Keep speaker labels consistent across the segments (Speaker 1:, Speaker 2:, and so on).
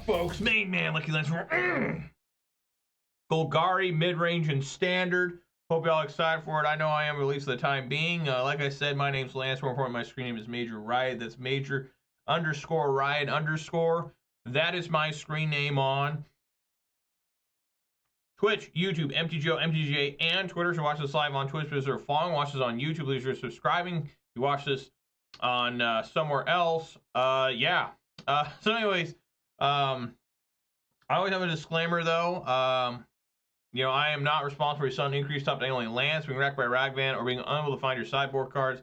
Speaker 1: folks. Main man, Lucky Lance. Golgari, Midrange, and Standard. Hope y'all excited for it. I know I am, at least for the time being. Like I said, my name's Lance. More important, my screen name is Major Riot. That's Major _ Riot _ That is my screen name on Twitch, YouTube, MTGO, MTGA, and Twitter. So watch this live on Twitch. Please are following. Watch this on YouTube. Please are subscribing. You watch this on somewhere else. Yeah. So anyways, I always have a disclaimer though. You know, I am not responsible for your sudden increased top deck only Lance, being wrecked by Ragvan, or being unable to find your sideboard cards.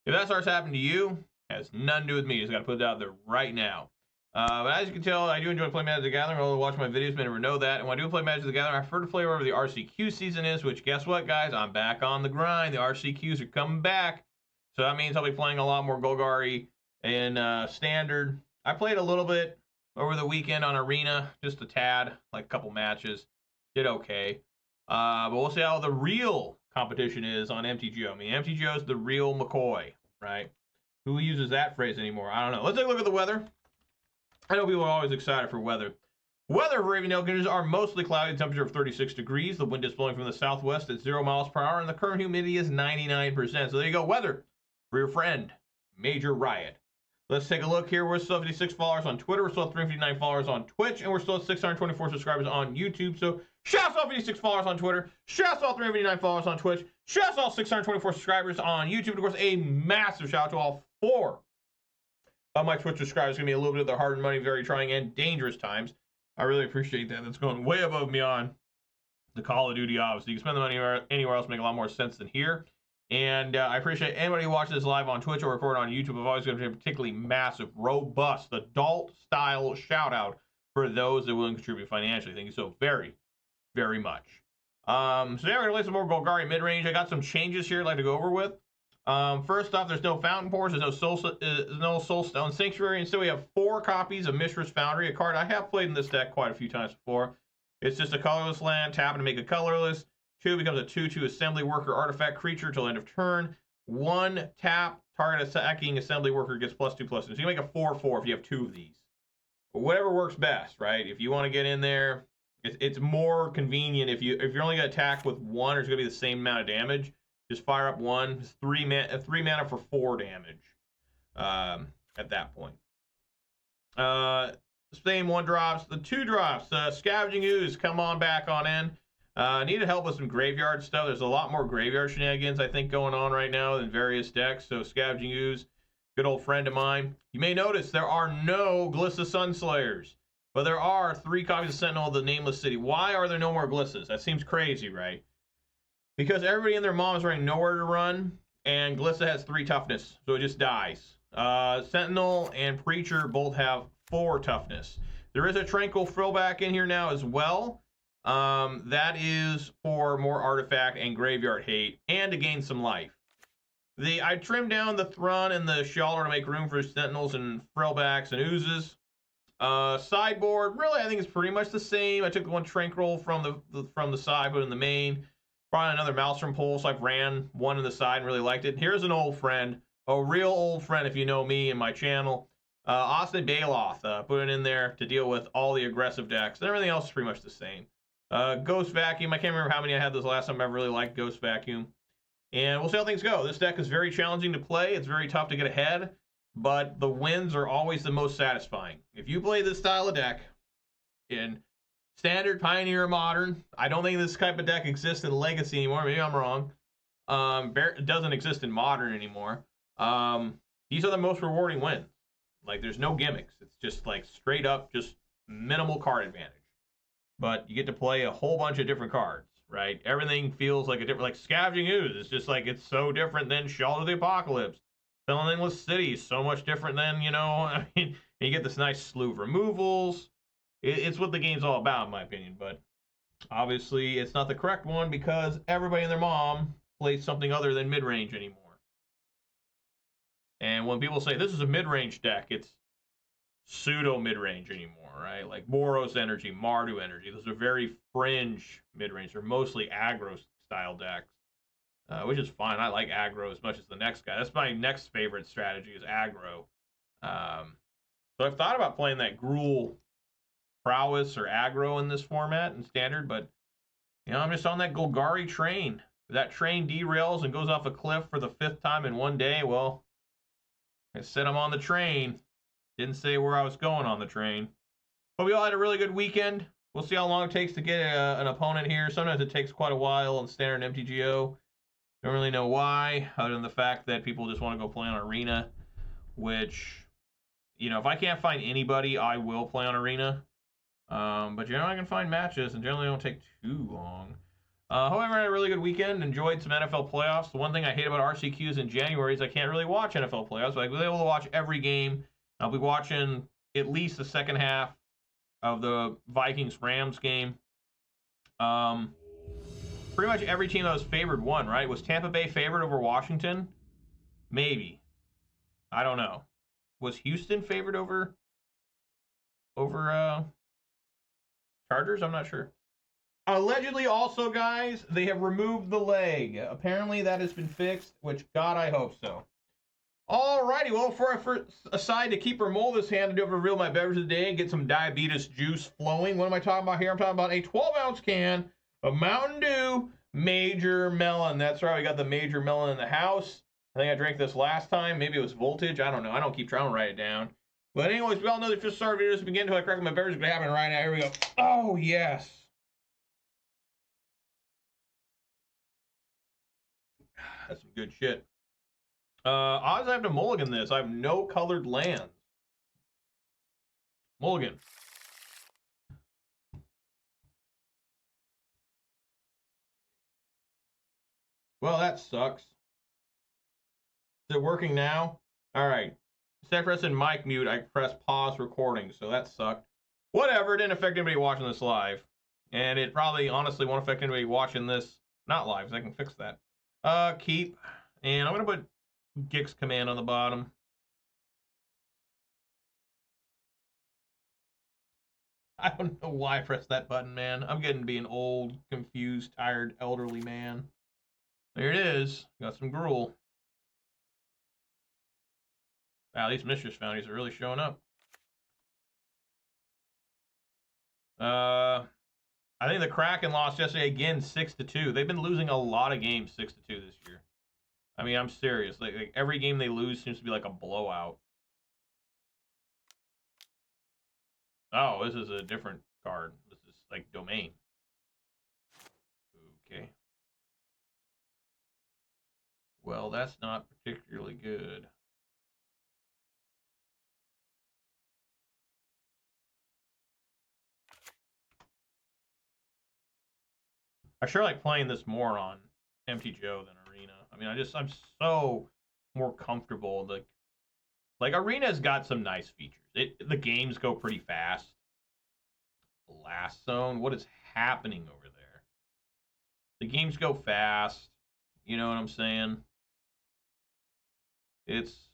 Speaker 1: If that starts happening to you, it has nothing to do with me. Just got to put it out there right now. But as you can tell, I do enjoy playing Magic the Gathering. Although watch my videos, may never know that. And when I do play Magic the Gathering, I prefer to play wherever the RCQ season is, which guess what, guys? I'm back on the grind. The RCQs are coming back. So that means I'll be playing a lot more Golgari and Standard. I played a little bit over the weekend on Arena, just a tad, like a couple matches. Did okay. But we'll see how the real competition is on MTGO. I mean, MTGO is the real McCoy, right? Who uses that phrase anymore? I don't know. Let's take a look at the weather. I know people are always excited for weather. Weather for Raven conditions are mostly cloudy, temperature of 36 degrees. The wind is blowing from the southwest at 0 miles per hour, and the current humidity is 99%. So there you go, weather for your friend, Major Riot. Let's take a look here. We're still at 56 followers on Twitter. We're still at 359 followers on Twitch, and we're still at 624 subscribers on YouTube. So shouts to all 56 followers on Twitter. Shouts to all 359 followers on Twitch. Shouts to all 624 subscribers on YouTube. And of course, a massive shout out to all 4 of my Twitch subscribers. It's going to be a little bit of their hard-earned money, very trying and dangerous times. I really appreciate that. That's going way above and beyond the Call of Duty, obviously. You can spend the money anywhere else, make a lot more sense than here. And I appreciate anybody who watches this live on Twitch or record on YouTube. I've always got a particularly massive, robust, adult-style shout-out for those that will contribute financially. Thank you so very, very much. So yeah, we're going to play some more Golgari Midrange. I got some changes here I'd like to go over with. First off, there's no Fountain Pores, there's no Soulstone Sanctuary. Instead, we have 4 copies of Mishra's Foundry, a card I have played in this deck quite a few times before. It's just a colorless land, tapping to make it colorless. 2 becomes a 2/2 Assembly Worker artifact creature till end of turn. 1 tap, target attacking Assembly Worker gets +2/+2. So you can make a 4/4 if you have 2 of these. But whatever works best, right? If you want to get in there, it's more convenient if you're only going to attack with 1, or it's going to be the same amount of damage. Just fire up 1. It's 3 mana for 4 damage. At that point. Same 1 drops. The 2 drops. Scavenging Ooze, come on back on in. Needed help with some graveyard stuff. There's a lot more graveyard shenanigans, I think, going on right now in various decks. So Scavenging Ooze, good old friend of mine. You may notice there are no Glissa Sunslayers, but there are 3 copies of Sentinel of the Nameless City. Why are there no more Glissas? That seems crazy, right? Because everybody and their mom is running nowhere to run, and Glissa has 3 toughness, so it just dies. Sentinel and Preacher both have 4 toughness. There is a Tranquil Frillback in here now as well. That is for more artifact and graveyard hate, and to gain some life. I trimmed down the Thrun and the Sheoldred to make room for Sentinels and Frillbacks and Oozes. Sideboard, really, I think it's pretty much the same. I took the 1 Tranquil from the side, put it in the main. Probably another Maelstrom Pulse. I've ran 1 in the side and really liked it. Here's an old friend, a real old friend if you know me and my channel. Obstinate Baloth, put it in there to deal with all the aggressive decks. And everything else is pretty much the same. Ghost Vacuum, I can't remember how many I had this last time. I really liked Ghost Vacuum. And we'll see how things go. This deck is very challenging to play. It's very tough to get ahead, but the wins are always the most satisfying. If you play this style of deck in Standard, Pioneer, Modern, I don't think this type of deck exists in Legacy anymore. Maybe I'm wrong. It doesn't exist in Modern anymore. These are the most rewarding wins. Like, there's no gimmicks. It's just like straight up, just minimal card advantage. But you get to play a whole bunch of different cards, right? Everything feels like a different, like Scavenging Ooze. It's just like, it's so different than Sheoldred the Apocalypse. Endless City is so much different than, you know, I mean, you get this nice slew of removals. It's what the game's all about, in my opinion. But obviously, it's not the correct one because everybody and their mom plays something other than mid-range anymore. And when people say this is a mid-range deck, it's pseudo mid-range anymore, right? Like Boros Energy, Mardu Energy. Those are very fringe mid-range. They're mostly aggro-style decks, which is fine. I like aggro as much as the next guy. That's my next favorite strategy is aggro. So I've thought about playing that Gruul prowess or aggro in this format in Standard, but, you know, I'm just on that Golgari train. If that train derails and goes off a cliff for the 5th time in one day, well, I said I'm on the train. Didn't say where I was going on the train. Hope you all had a really good weekend. We'll see how long it takes to get an opponent here. Sometimes it takes quite a while in Standard and MTGO. Don't really know why, other than the fact that people just want to go play on Arena, which, you know, if I can't find anybody, I will play on Arena. But generally I can find matches, and generally don't take too long. However, I had a really good weekend. Enjoyed some NFL playoffs. The one thing I hate about RCQs in January is I can't really watch NFL playoffs. So I was able to watch every game. I'll be watching at least the second half of the Vikings-Rams game. Pretty much every team that was favored won, right? Was Tampa Bay favored over Washington? Maybe. I don't know. Was Houston favored over Chargers? I'm not sure. Allegedly also, guys, they have removed the leg. Apparently that has been fixed, which, God, I hope so. Alrighty, well, for our first aside to keep or mold this hand to do to reveal my beverage of the day and get some diabetes juice flowing. What am I talking about here? I'm talking about a 12-ounce can of Mountain Dew Major Melon. That's right, we got the Major Melon in the house. I think I drank this last time. Maybe it was Voltage. I don't know. I don't keep trying to write it down. But anyways, we all know that just started videos to begin until I crack my beverage. It's going to happen right now. Here we go. Oh, yes. That's some good shit. Odds I have to mulligan this. I have no colored lands. Mulligan. Well, that sucks. Is it working now? All right. Instead of pressing mic mute, I pressed pause recording, so that sucked. Whatever, it didn't affect anybody watching this live. And it probably, honestly, won't affect anybody watching this not live, so I can fix that. Keep. And I'm going to put Gix command on the bottom. I don't know why I pressed that button, man. I'm getting to be an old, confused, tired, elderly man. There it is. Got some gruel. Wow, these Mishra's Foundries are really showing up. I think the Kraken lost yesterday again, 6-2. They've been losing a lot of games 6-2 this year. I mean, I'm serious. Like every game they lose seems to be like a blowout. Oh, this is a different card. This is like Domain. Okay. Well, that's not particularly good. I sure like playing this more on MTGO than Arena. I mean, I'm so more comfortable. Like Arena's got some nice features. The games go pretty fast. Blast Zone, what is happening over there? The games go fast. You know what I'm saying? It's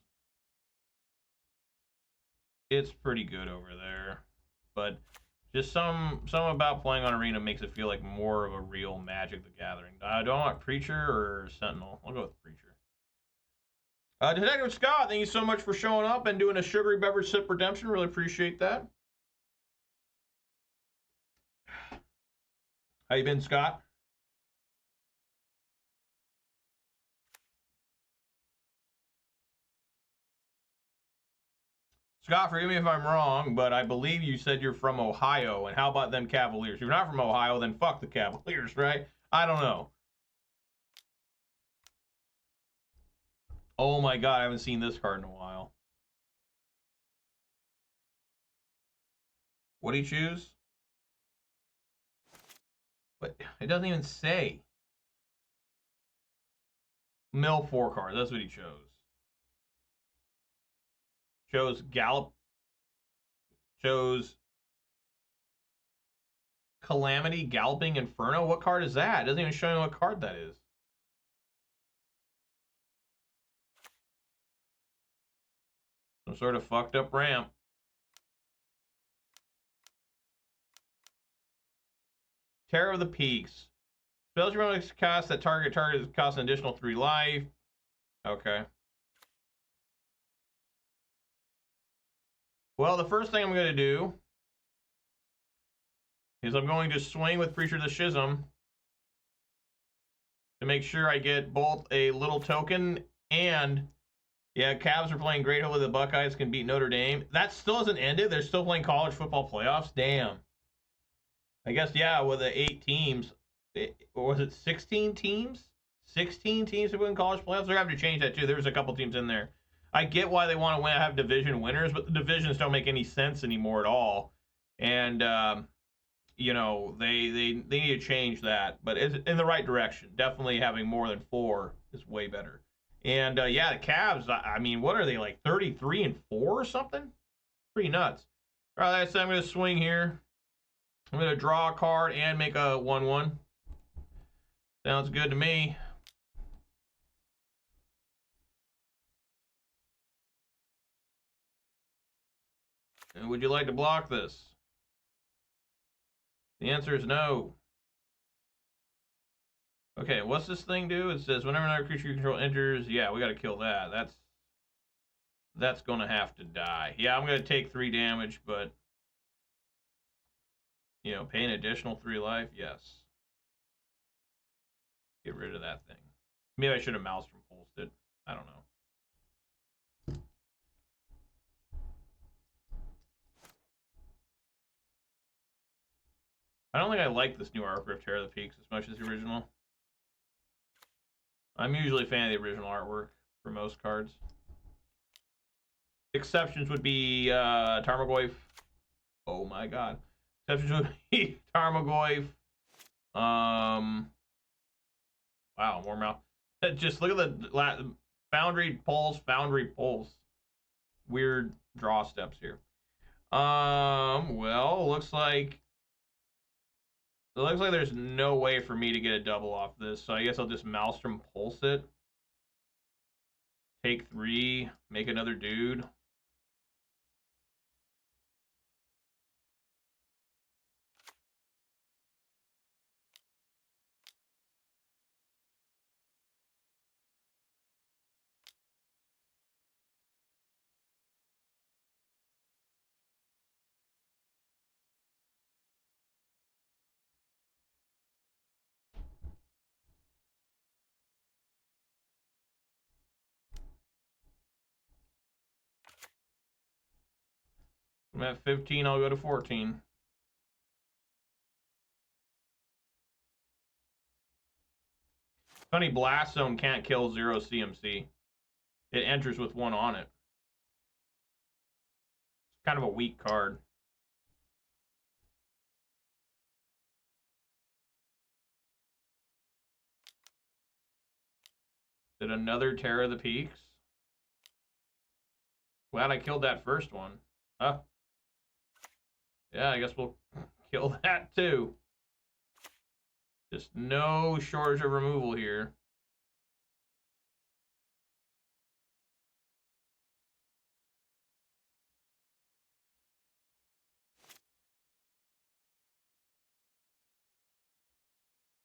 Speaker 1: pretty good over there, but just some about playing on Arena makes it feel like more of a real Magic the Gathering. Do I want Preacher or Sentinel? I'll go with Preacher. Detective Scott, thank you so much for showing up and doing a sugary beverage sip redemption. Really appreciate that. How you been, Scott? Scott, forgive me if I'm wrong, but I believe you said you're from Ohio. And how about them Cavaliers? If you're not from Ohio, then fuck the Cavaliers, right? I don't know. Oh my god, I haven't seen this card in a while. What do you choose? But it doesn't even say. Mill 4 cards. That's what he chose. Chose Gallop. Chose Calamity Galloping Inferno. What card is that? It doesn't even show me what card that is. Some sort of fucked up ramp. Terror of the Peaks. Spells you want to cast that target costs an additional 3 life. Okay. Well, the first thing I'm going to do Is I'm going to swing with Preacher of the Schism to make sure I get both a little token and, yeah, Cavs are playing great. Hopefully the Buckeyes can beat Notre Dame. That still hasn't ended. They're still playing college football playoffs. Damn. I guess, yeah, with the 8 teams, or was it 16 teams? 16 teams to win college playoffs? They're going to have to change that, too. There's a couple teams in there. I get why they want to have division winners, but the divisions don't make any sense anymore at all. And, you know, they need to change that. But it's in the right direction. Definitely having more than 4 is way better. And, yeah, the Cavs, I mean, what are they, like 33-4 or something? Pretty nuts. All right, so I'm going to swing here. I'm going to draw a card and make a 1/1. Sounds good to me. And would you like to block this? The answer is no. Okay, what's this thing do? It says whenever another creature you control enters, yeah, we got to kill that. That's going to have to die. Yeah, I'm going to take 3 damage, but, you know, pay an additional 3 life, yes. Get rid of that thing. Maybe I should have Maelstrom Pulsed it. I don't know. I don't think I like this new artwork of Tear of the Peaks as much as the original. I'm usually a fan of the original artwork for most cards. Exceptions would be Tarmogoyf. Oh my god. Exceptions would be Tarmogoyf. Wow, more mouth. Just look at the Foundry Pulse. Weird draw steps here. Well, looks like there's no way for me to get a double off this, so I guess I'll just Maelstrom Pulse it. Take 3, make another dude. I'm at 15, I'll go to 14. Funny, Blast Zone can't kill 0 CMC. It enters with 1 on it. It's kind of a weak card. Is it another Tear of the Peaks? Glad I killed that first one. Huh? Yeah, I guess we'll kill that too. Just no shortage of removal here.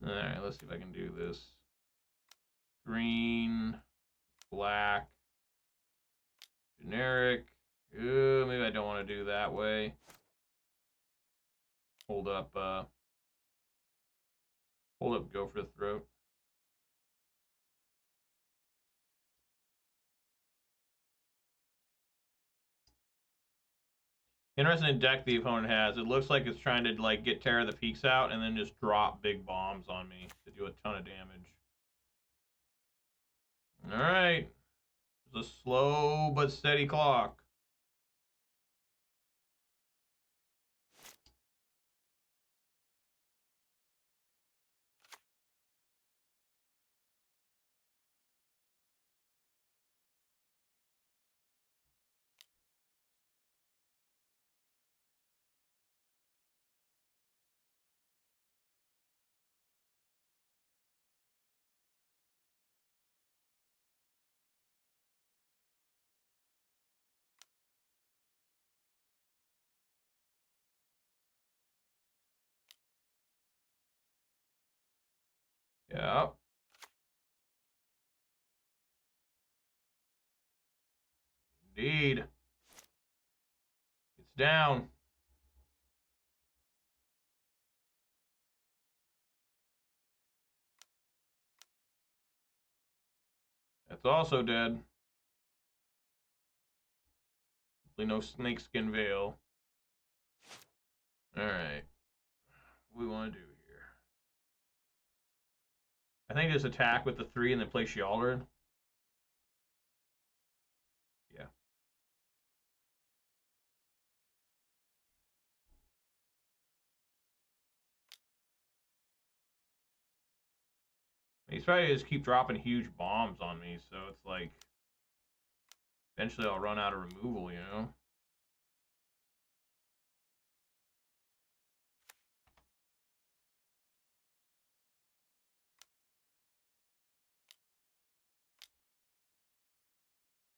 Speaker 1: Alright, let's see if I can do this. Green, black, generic. Maybe I don't want to do that way. Hold up, go for the throat. Interesting deck the opponent has. It looks like it's trying to like get Tear of the Peaks out and then just drop big bombs on me to do a ton of damage. Alright. It's a slow but steady clock. Yeah. Indeed. It's down. That's also dead. Hopefully no snakeskin veil. Alright. What do we want to do here? I think just attack with the 3 and then play Sheoldred. Yeah. He's probably just keep dropping huge bombs on me, so it's like eventually I'll run out of removal, you know?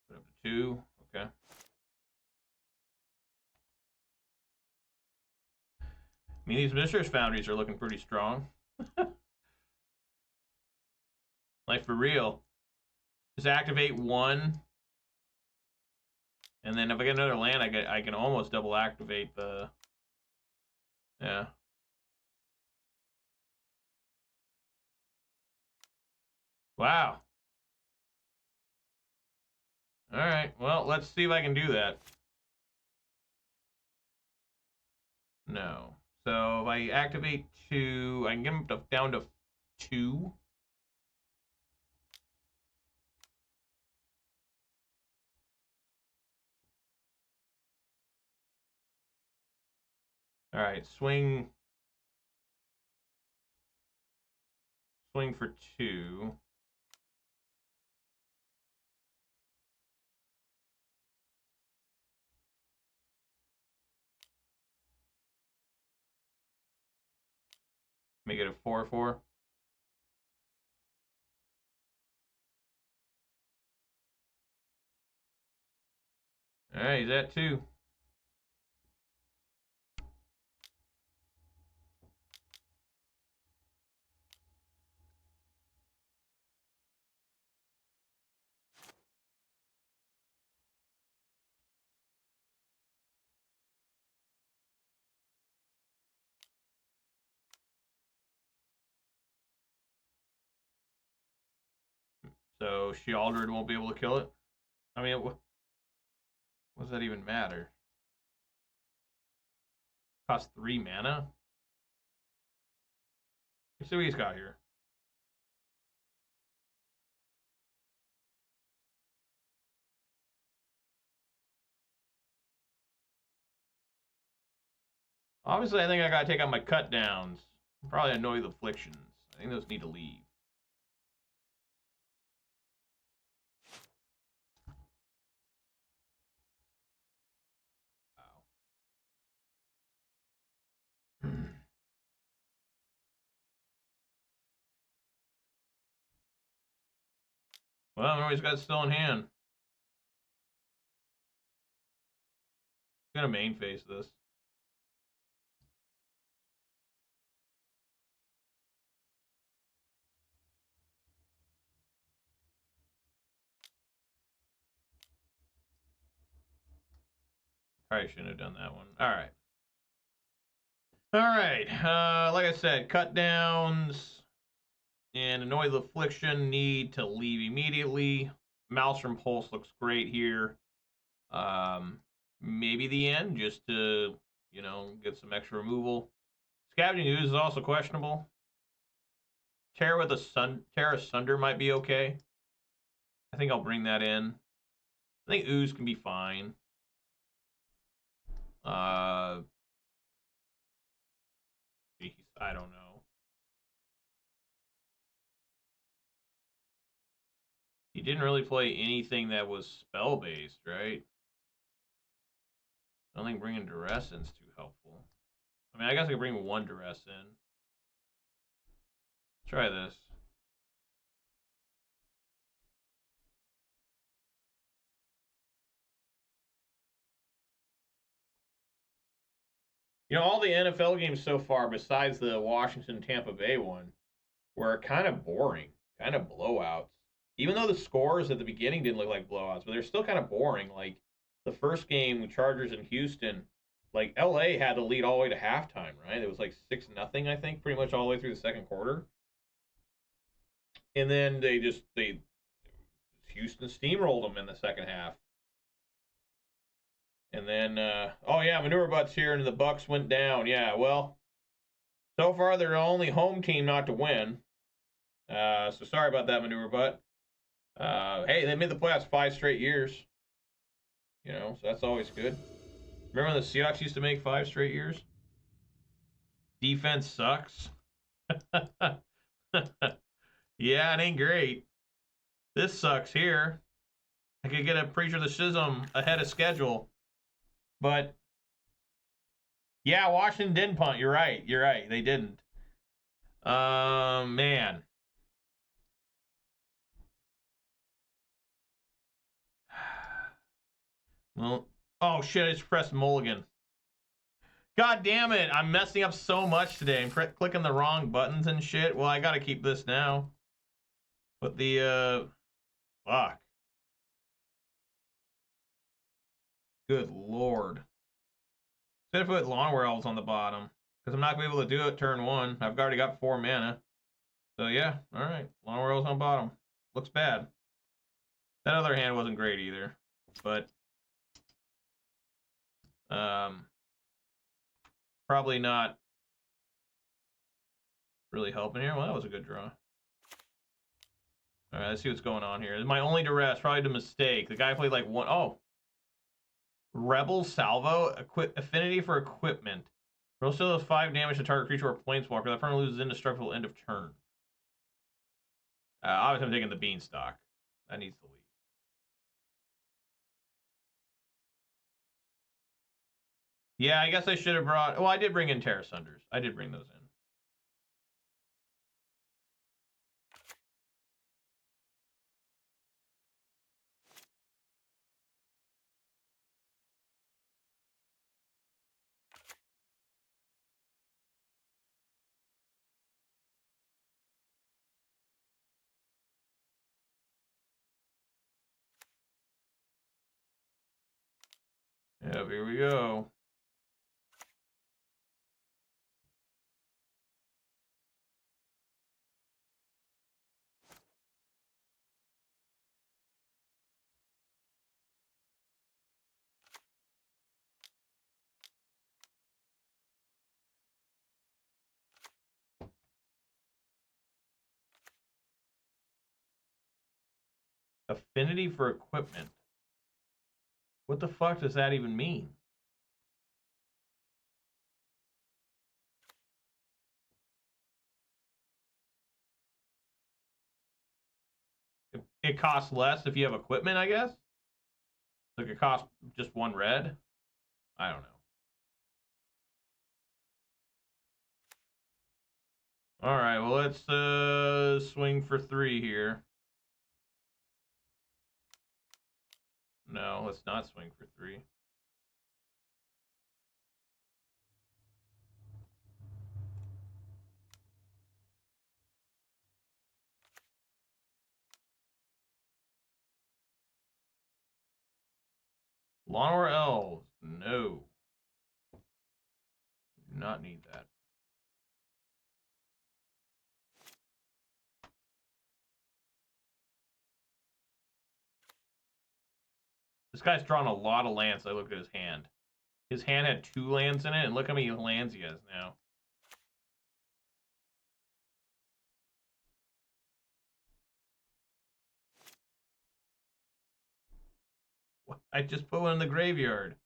Speaker 1: Put up to 2. Okay. I mean, these Mishra's Foundries are looking pretty strong. Like, for real. Just activate 1. And then if I get another land, I can almost double activate the... Yeah. Wow. Alright, well, let's see if I can do that. No. So if I activate 2, I can get him down to 2. Alright, swing for 2. Make it a 4/4. Alright, he's at 2. So Sheoldred won't be able to kill it. I mean, what does that even matter? Costs 3 mana? Let's see what he's got here. Obviously, I think I gotta take out my cut downs. Probably annoy the afflictions. I think those need to leave. Wow. Well, I always got still in hand. I'm gonna main face this. Probably shouldn't have done that one. All right. All right. Like I said, cut downs and annoy the affliction need to leave immediately. Maelstrom Pulse looks great here. Maybe the end just to, you know, get some extra removal. Scavenging Ooze is also questionable. Tear Asunder might be okay. I think I'll bring that in. I think Ooze can be fine. Geez, I don't know. He didn't really play anything that was spell-based, right? I don't think bringing Duress in is too helpful. I mean, I guess I could bring 1 Duress in. Try this. You know, all the NFL games so far, besides the Washington-Tampa Bay one, were kind of boring, kind of blowouts. Even though the scores at the beginning didn't look like blowouts, but they're still kind of boring. Like the first game, Chargers in Houston, like LA had to lead all the way to halftime, right? It was like 6-0, I think, pretty much all the way through the second quarter. And then Houston steamrolled them in the second half. And then, oh yeah, Manure Butt's here, and the Bucks went down. Yeah, well, so far they're the only home team not to win. So sorry about that, Manure Butt. Hey, they made the playoffs 5 straight years. You know, so that's always good. Remember when the Seahawks used to make 5 straight years? Defense sucks. Yeah, it ain't great. This sucks here. I could get a Preacher of the Schism ahead of schedule. But, yeah, Washington didn't punt. You're right. You're right. They didn't. Man. Well, oh, shit. I just pressed Mulligan. God damn it. I'm messing up so much today. I'm clicking the wrong buttons and shit. Well, I got to keep this now. But the, fuck. Good lord. Instead of put Llanowar Elves on the bottom. Because I'm not going to be able to do it turn 1. I've already got 4 mana. So yeah, alright. Llanowar Elves on bottom. Looks bad. That other hand wasn't great either. But probably not really helping here. Well, that was a good draw. Alright, let's see what's going on here. This is my only duress, probably the mistake. The guy played like one. Oh. Rebel Salvo, affinity for equipment. Roll still does 5 damage to target creature or planeswalker. That opponent loses indestructible end of turn. Obviously, I'm taking the Beanstalk. That needs to leave. Yeah, I guess I should have brought... Well, I did bring in Tear Asunders. I did bring those in. Yep, here we go. Affinity for equipment. What the fuck does that even mean? It costs less if you have equipment, I guess? Like it costs just 1 red? I don't know. Alright, well let's swing for 3 here. No, let's not swing for 3. Llanowar Elves. No. Do not need that. This guy's drawn a lot of lands. I looked at his hand. His hand had 2 lands in it, and look how many lands he has now. I just put one in the graveyard.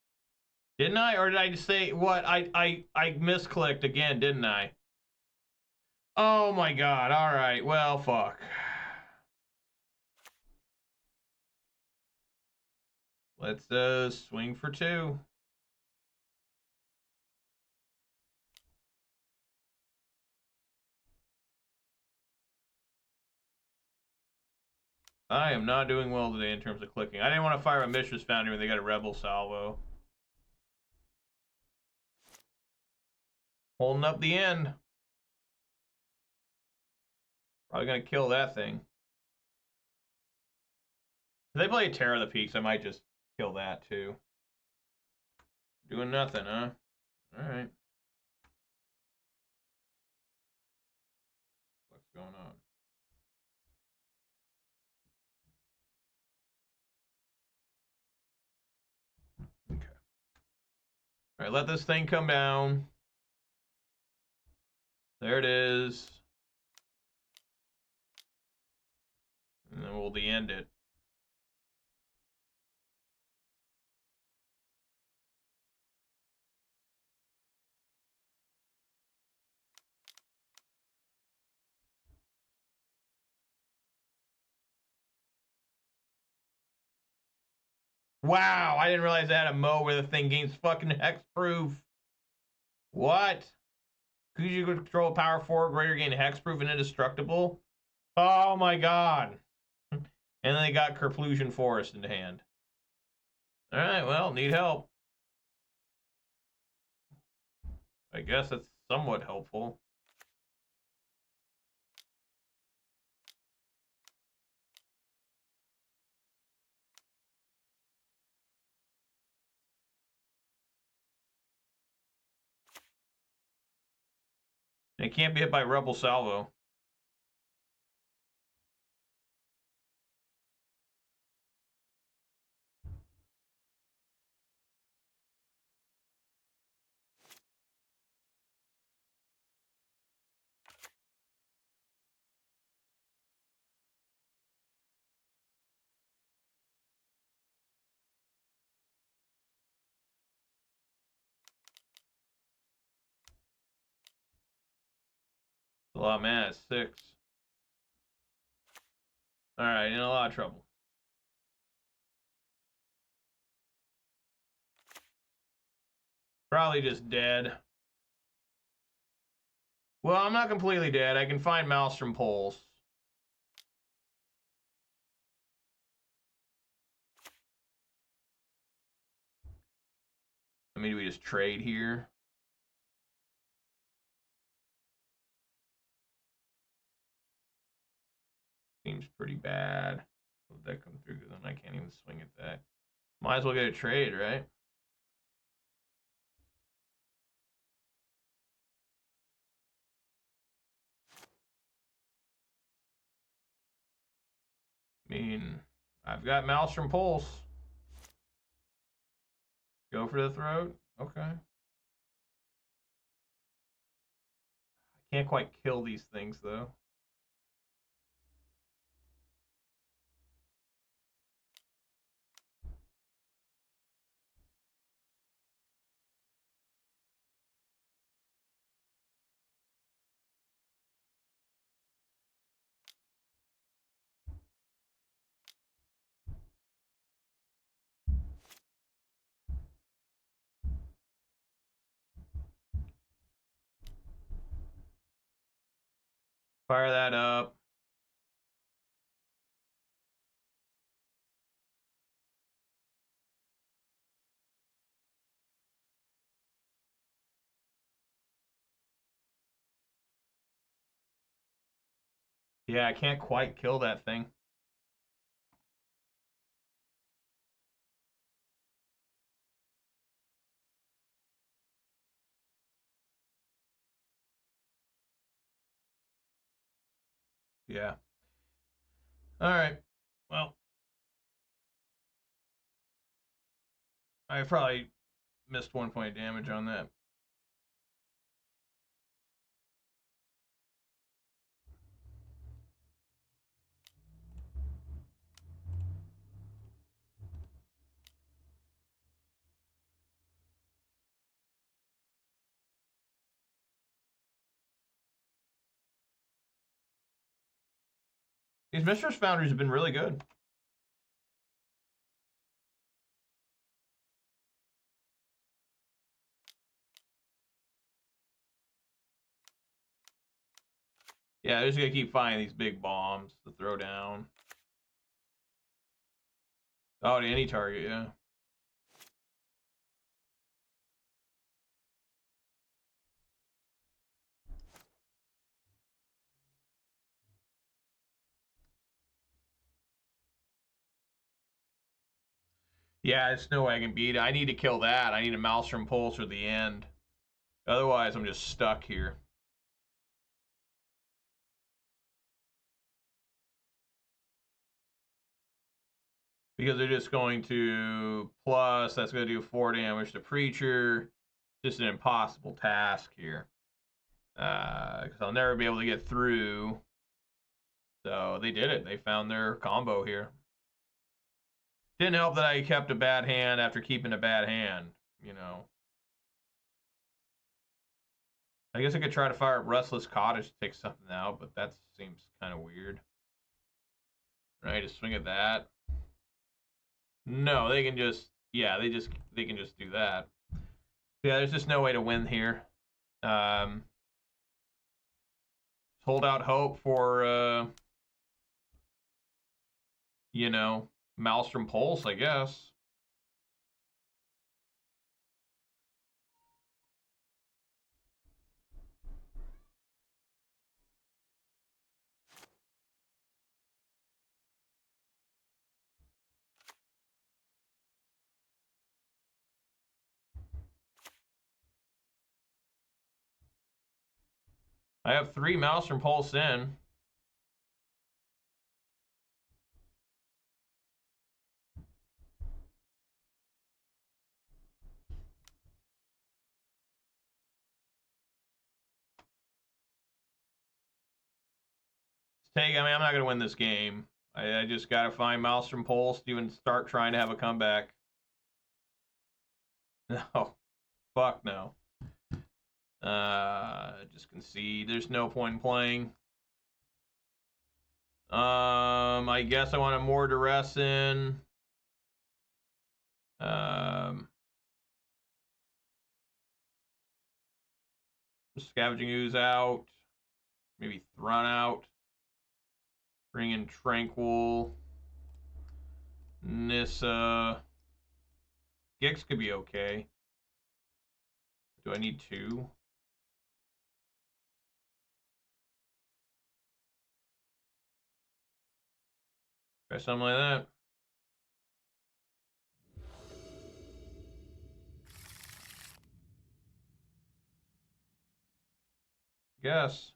Speaker 1: Didn't I? Or did I just say what? I misclicked again, didn't I? Oh my god. Alright. Well, fuck. Let's swing for 2. I am not doing well today in terms of clicking. I didn't want to fire a Mishra's Foundry when they got a Rebel Salvo. Holding up the end. Probably going to kill that thing. If they play Terror of the Peaks, I might just kill that too. Doing nothing, huh? Alright. What's going on? All right, let this thing come down. There it is. And then we'll end it. Wow, I didn't realize I had a Mo where the thing gains fucking hexproof. What? Could you control power 4 greater, gain hexproof and indestructible? Oh my god. And then they got Kerplusion Forest into hand. Alright, well, need help. I guess that's somewhat helpful. It can't be hit by Rebel Salvo. A lot of mana at 6. Alright, in a lot of trouble. Probably just dead. Well, I'm not completely dead. I can find Maelstrom Pulse. I mean, do we just trade here? Seems pretty bad. Let that come through, because then I can't even swing at that. Might as well get a trade, right? I mean, I've got Maelstrom Pulse. Go for the throat? Okay. I can't quite kill these things, though. Fire that up. Yeah, I can't quite kill that thing. Yeah. All right. Well, I probably missed 1 point of damage on that. These Mishra's Foundries have been really good. Yeah, they're just gonna keep finding these big bombs to throw down. Oh, to any target, yeah. Yeah, there's no way I can beat it. I need to kill that. I need a Maelstrom Pulse or the end. Otherwise, I'm just stuck here. Because they're just going to plus, that's going to do 4 damage to Preacher. just an impossible task here. Because I'll never be able to get through. So they did it. They found their combo here. Didn't help that I kept a bad hand after keeping a bad hand, you know. I guess I could try to fire up Restless Cottage to take something out, but that seems kind of weird. Right, just swing at that. No, they can just, yeah, they can just do that. Yeah, there's just no way to win here. Hold out hope for, you know, Maelstrom Pulse, I guess. I have 3 Maelstrom Pulse in. I mean, I'm not going to win this game. I just got to find Maelstrom Pulse to even start trying to have a comeback. No. Fuck no. Just concede. There's no point in playing. I guess I want a more Duress in. Scavenging Ooze out. Maybe Thrun out. Bring in Tranquil. Nissa. Gix could be okay. Do I need 2? Try something like that. Guess.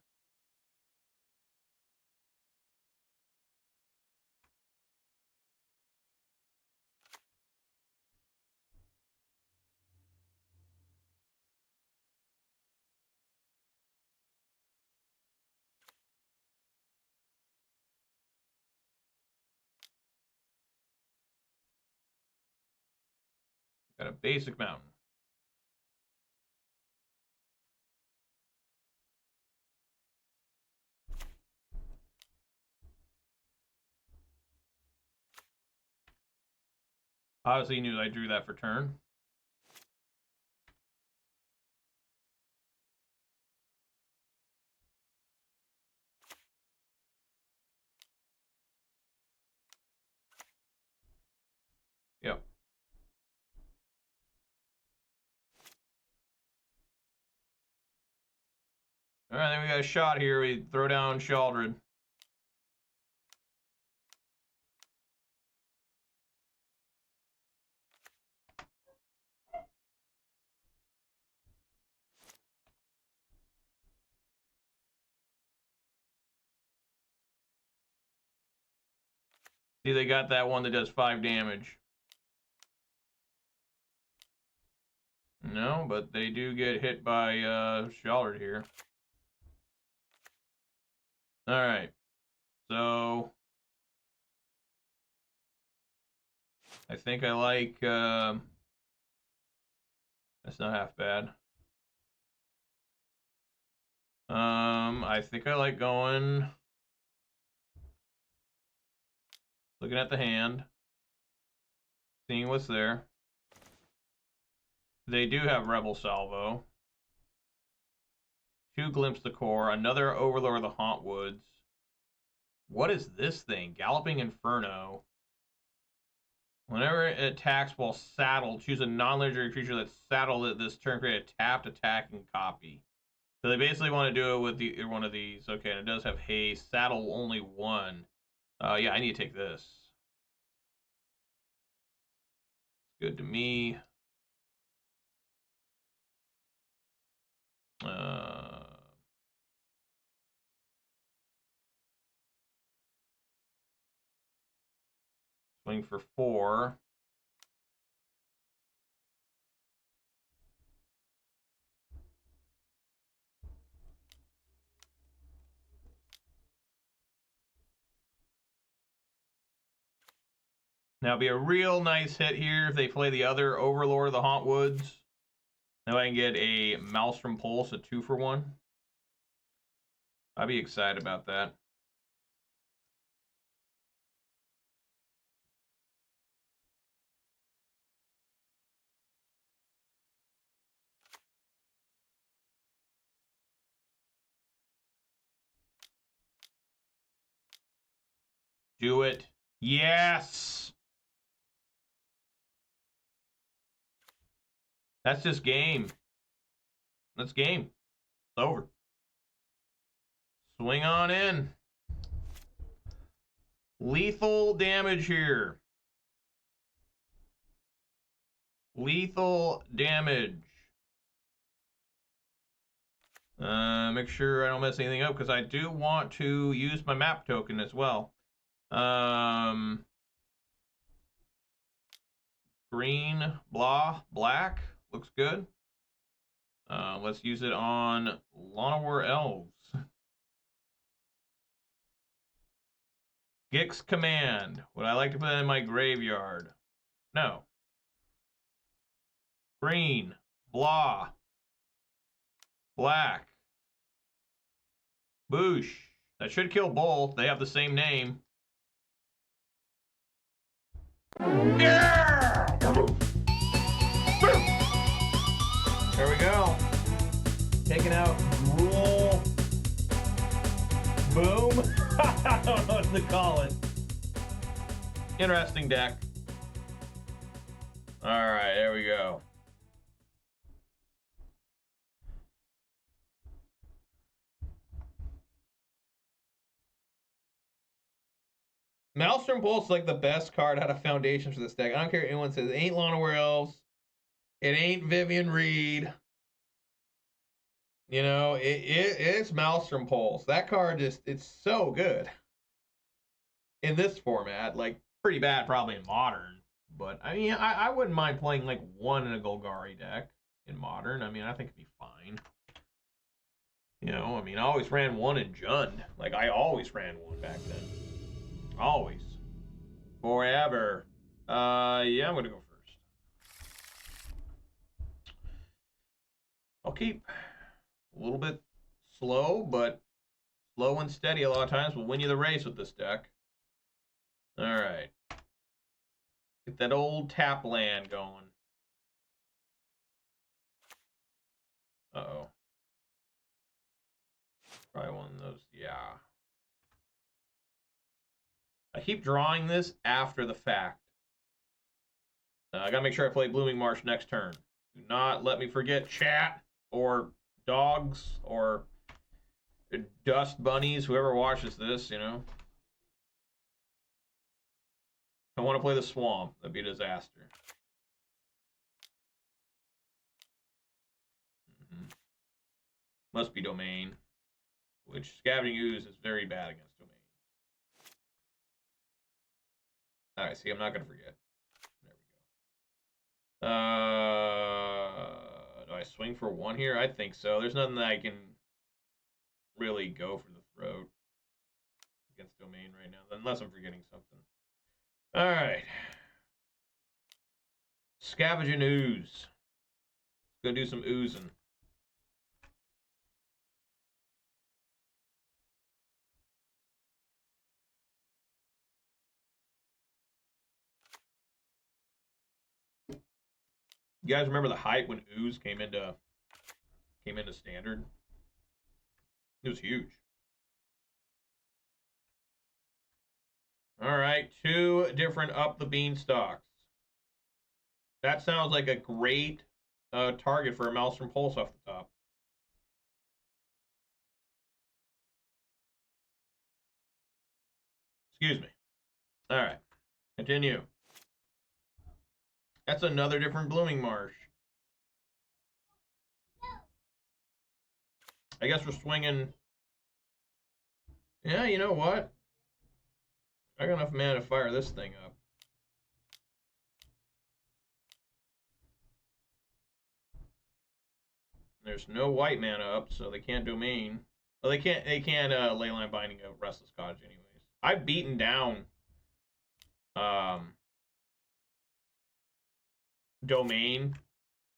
Speaker 1: Got a basic mountain. Obviously, you knew I drew that for turn. Yep. All right, then we got a shot here. We throw down Sheoldred. See, they got that one that does 5 damage. No, but they do get hit by Sheoldred here. All right. So I think I like that's not half bad. I think I like going looking at the hand, seeing what's there. They do have Rebel Salvo. 2 Glimpse the Core, another Overlord of the Hauntwoods. What is this thing? Galloping Inferno. Whenever it attacks while saddled, choose a non-legendary creature that's saddled at this turn, create a tapped attacking copy. So they basically want to do it with one of these. Okay, and it does have haste. Saddle only 1. Yeah, I need to take this. Good to me. Swing for 4. Now, it'd be a real nice hit here if they play the other Overlord of the Hauntwoods. Now I can get a Maelstrom Pulse, a 2-for-1. I'd be excited about that. Do it. Yes! That's just game. That's game. It's over. Swing on in. Lethal damage here. Lethal damage. Make sure I don't mess anything up because I do want to use my map token as well. Green, blah, black. Looks good. Let's use it on Llanowar Elves. Gix Command. Would I like to put that in my graveyard? No. Green, blah, black. Boosh. That should kill both. They have the same name. Yeah! There we go. Taking out Drool. Boom. I don't know what to call it. Interesting deck. Alright, there we go. Maelstrom Pulse is like the best card out of Foundation for this deck. I don't care what anyone says. It ain't Llanowar Elves. It ain't Vivian Reed. You know, it's Maelstrom Pulse. That card just, it's so good. In this format, like, pretty bad probably in Modern. But, I mean, I wouldn't mind playing, like, one in a Golgari deck in Modern. I mean, I think it'd be fine. You know, I mean, I always ran one in Jund. Like, I always ran one back then. Always. Forever. Yeah, I'm going to go first. I'll keep a little bit slow, but slow and steady a lot of times will win you the race with this deck. All right. Get that old tap land going. Uh-oh. Probably one of those, yeah. I keep drawing this after the fact. I gotta make sure I play Blooming Marsh next turn. Do not let me forget chat or dogs or dust bunnies, whoever watches this, you know. I want to play the swamp. That'd be a disaster. Must be domain, which Scavenging Ooze is very bad against domain. All right, see, I'm not gonna forget. There we go. Do I swing for one here? I think so. There's nothing that I can really go for the throat against domain right now, unless I'm forgetting something. All right. Scavenging Ooze. Let's go do some oozing. You guys remember the hype when Ooze came into Standard? It was huge. All right, 2 different Up the Beanstalks. That sounds like a great target for a Maelstrom Pulse off the top. Excuse me. All right, continue. That's another different Blooming Marsh. I guess we're swinging. Yeah, you know what? I got enough mana to fire this thing up. There's no white mana up, so they can't domain. Well, they can't Leyline Binding a Restless Cottage anyways. I've beaten down domain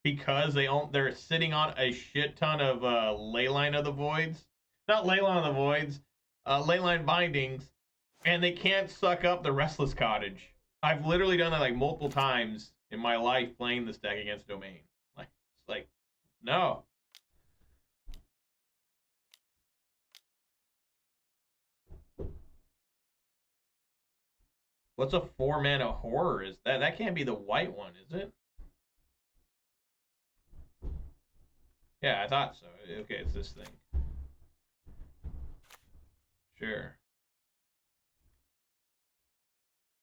Speaker 1: because they're sitting on a shit ton of Leyline of the Voids. Not Leyline of the Voids, Leyline bindings, and they can't suck up the Restless Cottage. I've literally done that like multiple times in my life playing this deck against domain. Like, no. What's a 4-mana horror? Is that can't be the white one, is it? Yeah, I thought so. Okay, it's this thing. Sure.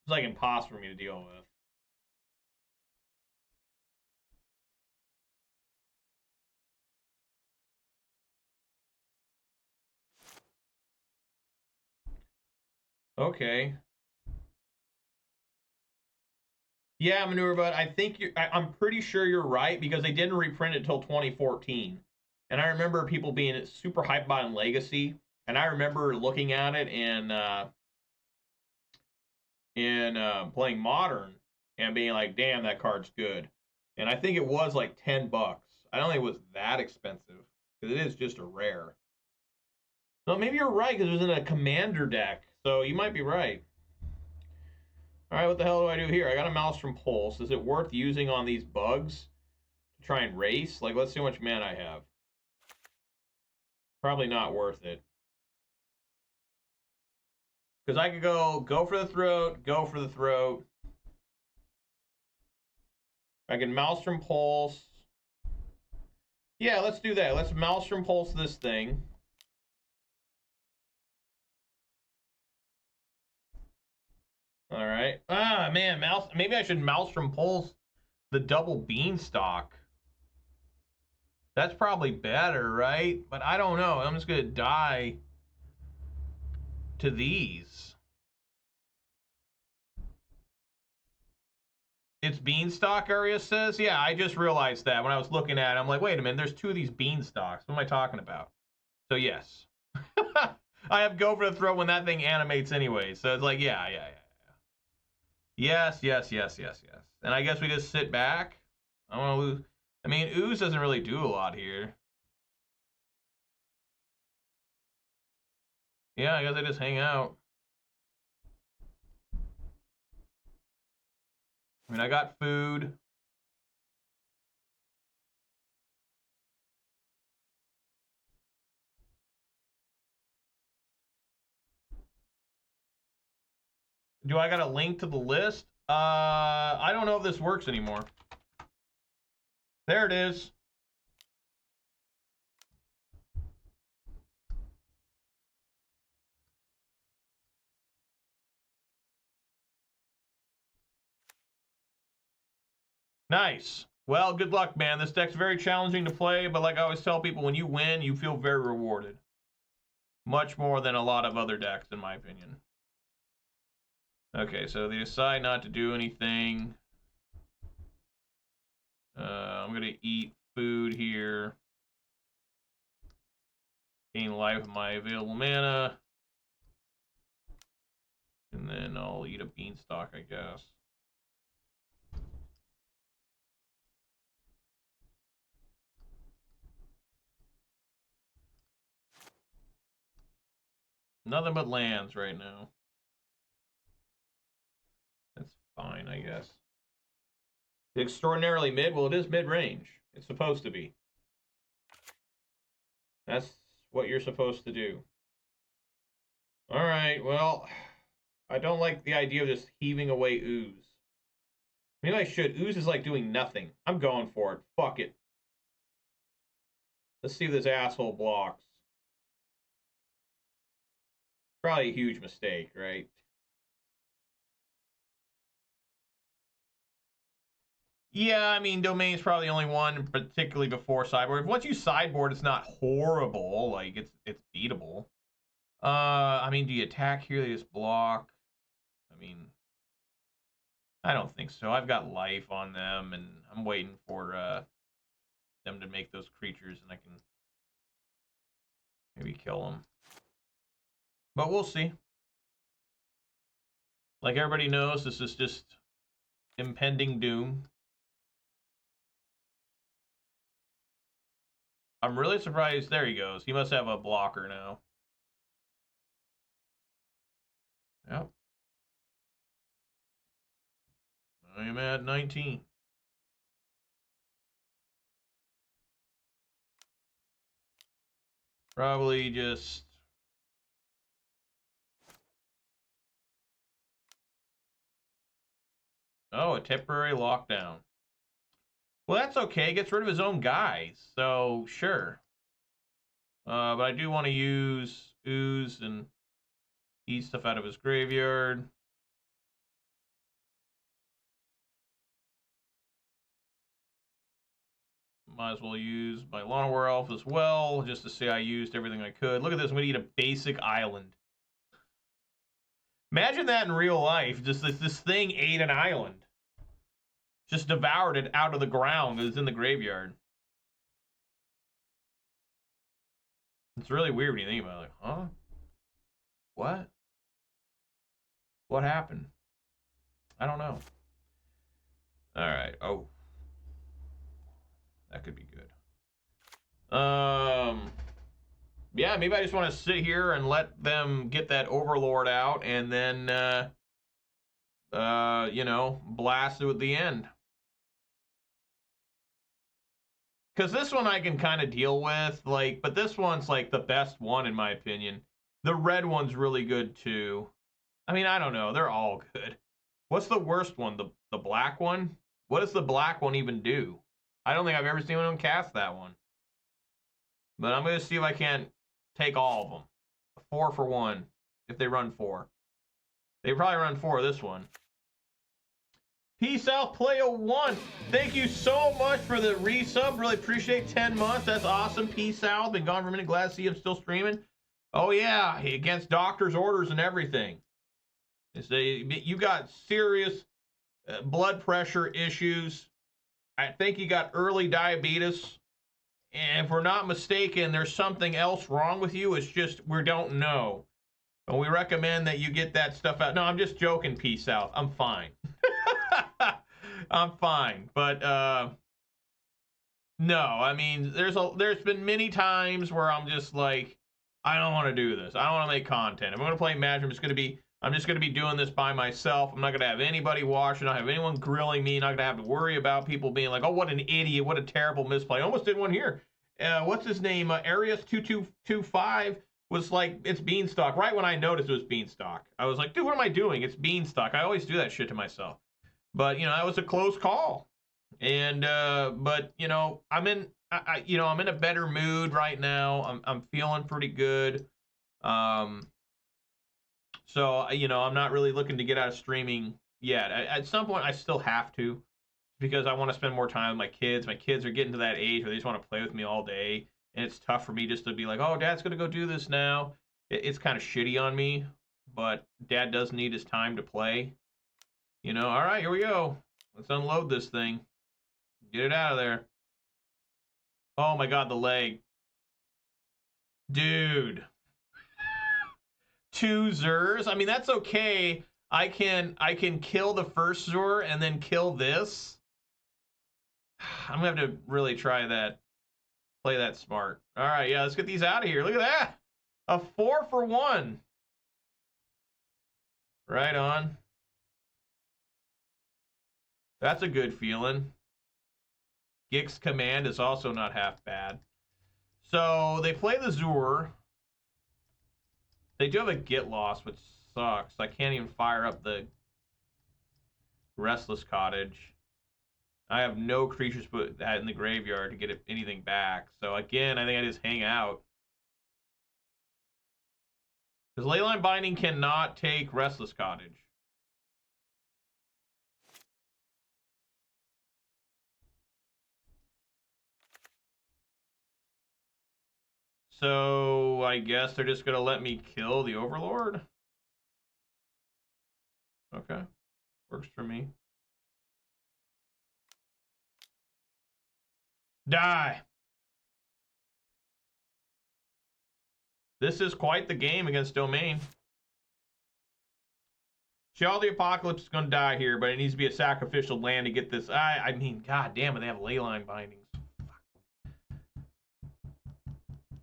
Speaker 1: It's like impossible for me to deal with. Okay. Yeah, Manure, but I think I'm pretty sure you're right because they didn't reprint it till 2014. And I remember people being super hyped about in Legacy. And I remember looking at it and playing Modern and being like, damn, that card's good. And I think it was like $10. I don't think it was that expensive because it is just a rare. No, maybe you're right because it was in a commander deck. So you might be right. All right, what the hell do I do here? I got a Maelstrom Pulse. Is it worth using on these bugs to try and race? Like, let's see how much mana I have. Probably not worth it. Because I could go for the throat, go for the throat. I can Maelstrom Pulse. Yeah, let's do that. Let's Maelstrom Pulse this thing. All right. Ah, man, maybe I should Maelstrom Pulse the double Beanstalk. That's probably better, right? But I don't know. I'm just going to die to these. It's Beanstalk, Arius says? Yeah, I just realized that when I was looking at it. I'm like, wait a minute, there's 2 of these Beanstalks. What am I talking about? So, yes. I have go for the throat when that thing animates anyway. So it's like, yeah. Yes. And I guess we just sit back. I don't want to lose. I mean, Ooze doesn't really do a lot here. Yeah, I guess I just hang out. I mean, I got food. Do I got a link to the list? I don't know if this works anymore. There it is. Nice. Well, good luck, man. This deck's very challenging to play, but like I always tell people, when you win, you feel very rewarded. Much more than a lot of other decks, in my opinion. Okay, so they decide not to do anything. I'm going to eat food here. Gain life with my available mana. And then I'll eat a Beanstalk, I guess. Nothing but lands right now. That's fine, I guess. Extraordinarily mid? Well, it is mid-range. It's supposed to be. That's what you're supposed to do. All right, well, I don't like the idea of just heaving away Ooze. Maybe I should. Ooze is like doing nothing. I'm going for it. Fuck it. Let's see if this asshole blocks. Probably a huge mistake, right? Yeah, I mean, Domain's probably the only one, particularly before Sideboard. Once you Sideboard, it's not horrible. Like, it's beatable. I mean, do you attack here? They just block. I mean, I don't think so. I've got life on them, and I'm waiting for them to make those creatures, and I can maybe kill them. But we'll see. Like everybody knows, this is just impending doom. I'm really surprised. There he goes. He must have a blocker now. Yep. I'm at 19. Probably just... Oh, a temporary lockdown. Well, that's okay. Gets rid of his own guys. So, sure. But I do want to use Ooze and eat stuff out of his graveyard. Might as well use my Llanowar Elf as well, just to say I used everything I could. Look at this. I'm going to eat a basic island. Imagine that in real life. Just this thing ate an island. Just devoured it out of the ground. It was in the graveyard. It's really weird when you think about it. Like, huh? What? What happened? I don't know. All right. Oh. That could be good. Yeah, maybe I just want to sit here and let them get that Overlord out and then, you know, blast it at the end. Because this one I can kind of deal with, like, but this one's, like, the best one, in my opinion. The red one's really good, too. I mean, I don't know. They're all good. What's the worst one? The black one? What does the black one even do? I don't think I've ever seen anyone cast that one. But I'm going to see if I can take all of them. 4 for 1, if they run 4. They probably run 4 this one. Peace out, Player 1. Thank you so much for the resub. Really appreciate 10 months. That's awesome. Peace out. Been gone for a minute. Glad to see him still streaming. Oh, yeah. Against doctor's orders and everything. You got serious blood pressure issues. I think you got early diabetes. And if we're not mistaken, there's something else wrong with you. It's just we don't know. And we recommend that you get that stuff out. No, I'm just joking, Peace out. I'm fine. I'm fine. But no, I mean, there's been many times where I'm just like, I don't want to do this. I don't want to make content. If I'm going to play Magic, I'm just going to be doing this by myself. I'm not going to have anybody watching. I don't have anyone grilling me. Not going to have to worry about people being like, oh, what an idiot. What a terrible misplay. I almost did one here. What's his name? Arius 2225 was like, it's Beanstalk. Right when I noticed it was Beanstalk, I was like, dude, what am I doing? It's Beanstalk. I always do that shit to myself. But, you know, that was a close call. And, but, you know, I'm in a better mood right now. I'm feeling pretty good. So, you know, I'm not really looking to get out of streaming yet. At some point, I still have to because I want to spend more time with my kids. My kids are getting to that age where they just want to play with me all day. And it's tough for me just to be like, oh, Dad's going to go do this now. It's kind of shitty on me. But Dad does need his time to play. You know, all right, here we go. Let's unload this thing. Get it out of there. Oh, my God, the leg. Dude. 2 Zers. I mean, that's okay. I can kill the first Zur and then kill this. I'm gonna have to really try that. Play that smart. All right, yeah, let's get these out of here. Look at that. A 4 for 1. Right on. That's a good feeling. Gix Command is also not half bad. So they play the Zur. They do have a get loss, which sucks. I can't even fire up the Restless Cottage. I have no creatures put in the graveyard to get anything back. So again, I think I just hang out. Because Leyline Binding cannot take Restless Cottage. So I guess they're just going to let me kill the Overlord? Okay. Works for me. Die! This is quite the game against Domain. Sheoldred the Apocalypse is going to die here, but it needs to be a sacrificial land to get this. I mean, god damn it, they have Leyline Bindings.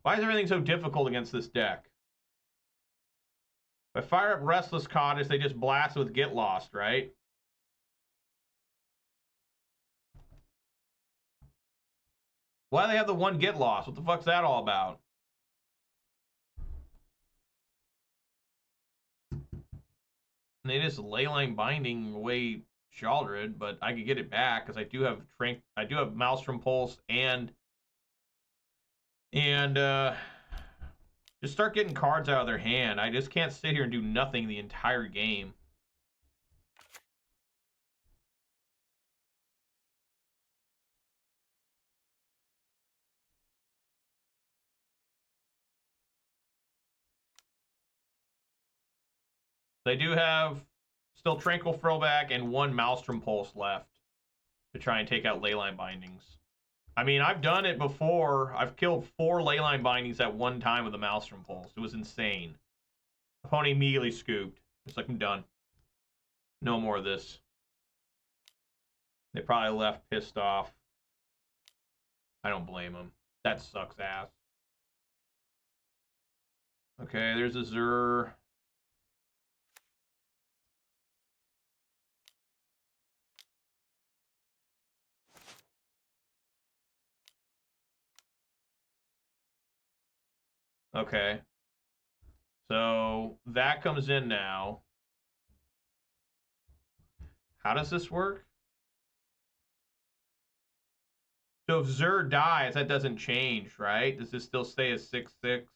Speaker 1: Why is everything so difficult against this deck? If I fire up Restless Cottage, they just blast with Get Lost, right? Why do they have the one Get Lost? What the fuck's that all about? And they just Leyline Binding away Sheoldred, but I could get it back because I do have Maelstrom Pulse and just start getting cards out of their hand. I just can't sit here and do nothing the entire game. They do have still Tranquil Frillback and one Maelstrom Pulse left to try and take out Leyline Bindings. I mean, I've done it before. I've killed 4 Leyline Bindings at one time with a Maelstrom Pulse. It was insane. Opponent immediately scooped. It's like, I'm done. No more of this. They probably left pissed off. I don't blame them. That sucks ass. Okay, there's a Zur. Okay. So that comes in now. How does this work? So if Zur dies, that doesn't change, right? Does this still stay as 6/6?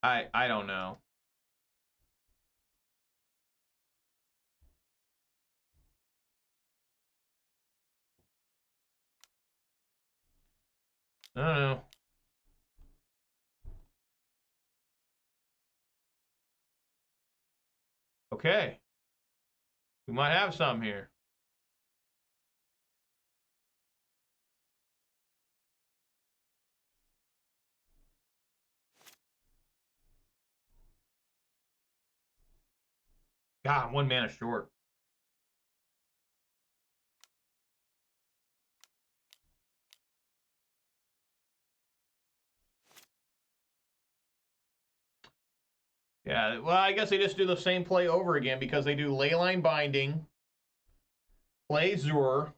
Speaker 1: I don't know. I don't know. Okay. We might have some here. God, I'm 1 mana short. Yeah, well, I guess they just do the same play over again because they do Leyline Binding, play Zur.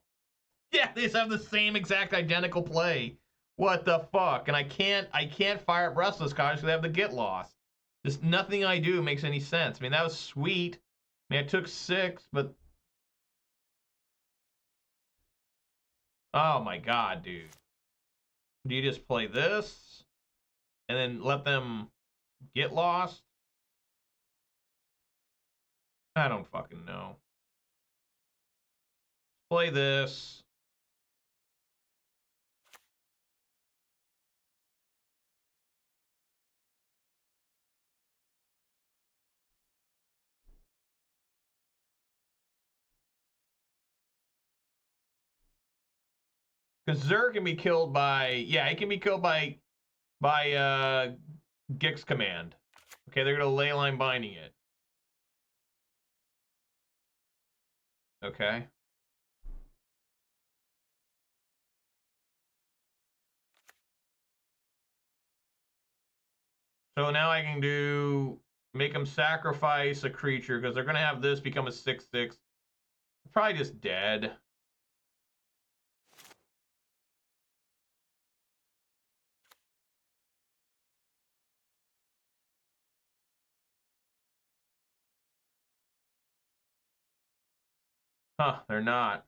Speaker 1: Yeah, they just have the same exact identical play. What the fuck? And I can't fire up Restless Cottage because I have the Get Lost. Just nothing I do makes any sense. I mean, that was sweet. I mean, I took 6, but oh my god, dude. Do you just play this and then let them get lost? I don't fucking know. Play this. Because Zur can be killed by, yeah, it can be killed by Gix command. Okay, they're gonna Leyline Binding it. Okay. So now I can make them sacrifice a creature because they're gonna have this become a 6/6. Probably just dead. Huh, they're not.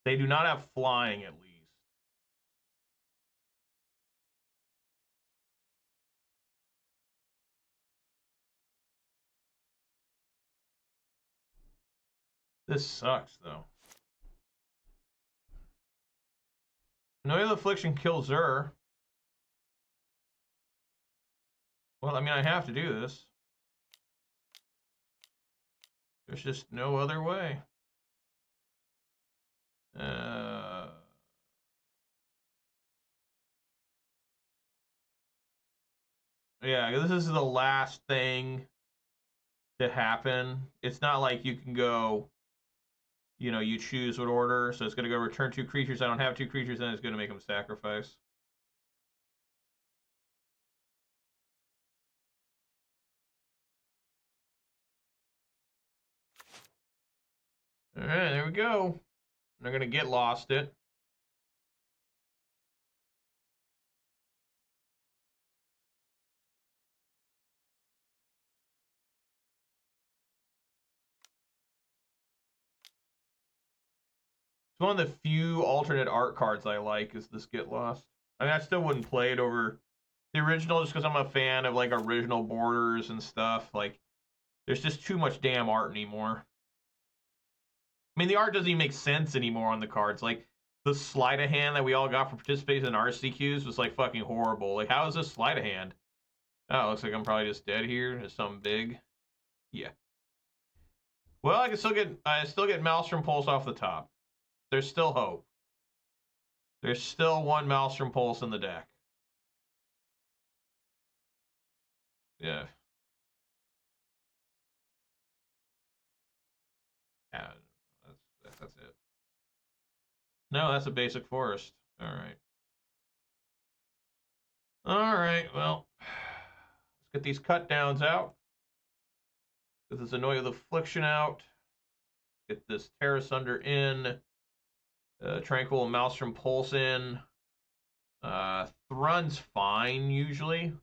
Speaker 1: They do not have flying, at least. This sucks, though. No Affliction kills Zur. Well, I mean, I have to do this. There's just no other way. Yeah, this is the last thing to happen. It's not like you can go, you know, you choose what order. So it's going to go return 2 creatures. I don't have 2 creatures, then it's going to make them sacrifice. All right, there we go. They're going to get lost it. It's one of the few alternate art cards I like is this Get Lost. I mean, I still wouldn't play it over the original just because I'm a fan of, like, original borders and stuff. Like, there's just too much damn art anymore. I mean, the art doesn't even make sense anymore on the cards. Like, the sleight of hand that we all got for participating in RCQs was, like, fucking horrible. Like, how is this sleight of hand? Oh, looks like I'm probably just dead here. There's something big. Yeah. Well, I still get Maelstrom Pulse off the top. There's still hope. There's still 1 Maelstrom Pulse in the deck. Yeah. Yeah. That's it. No, that's a basic forest. All right. All right. Well, let's get these cut downs out. Get this Anoint with Affliction out. Get this Tear Asunder in. Tranquil and Maelstrom Pulse in. Thrun's fine usually.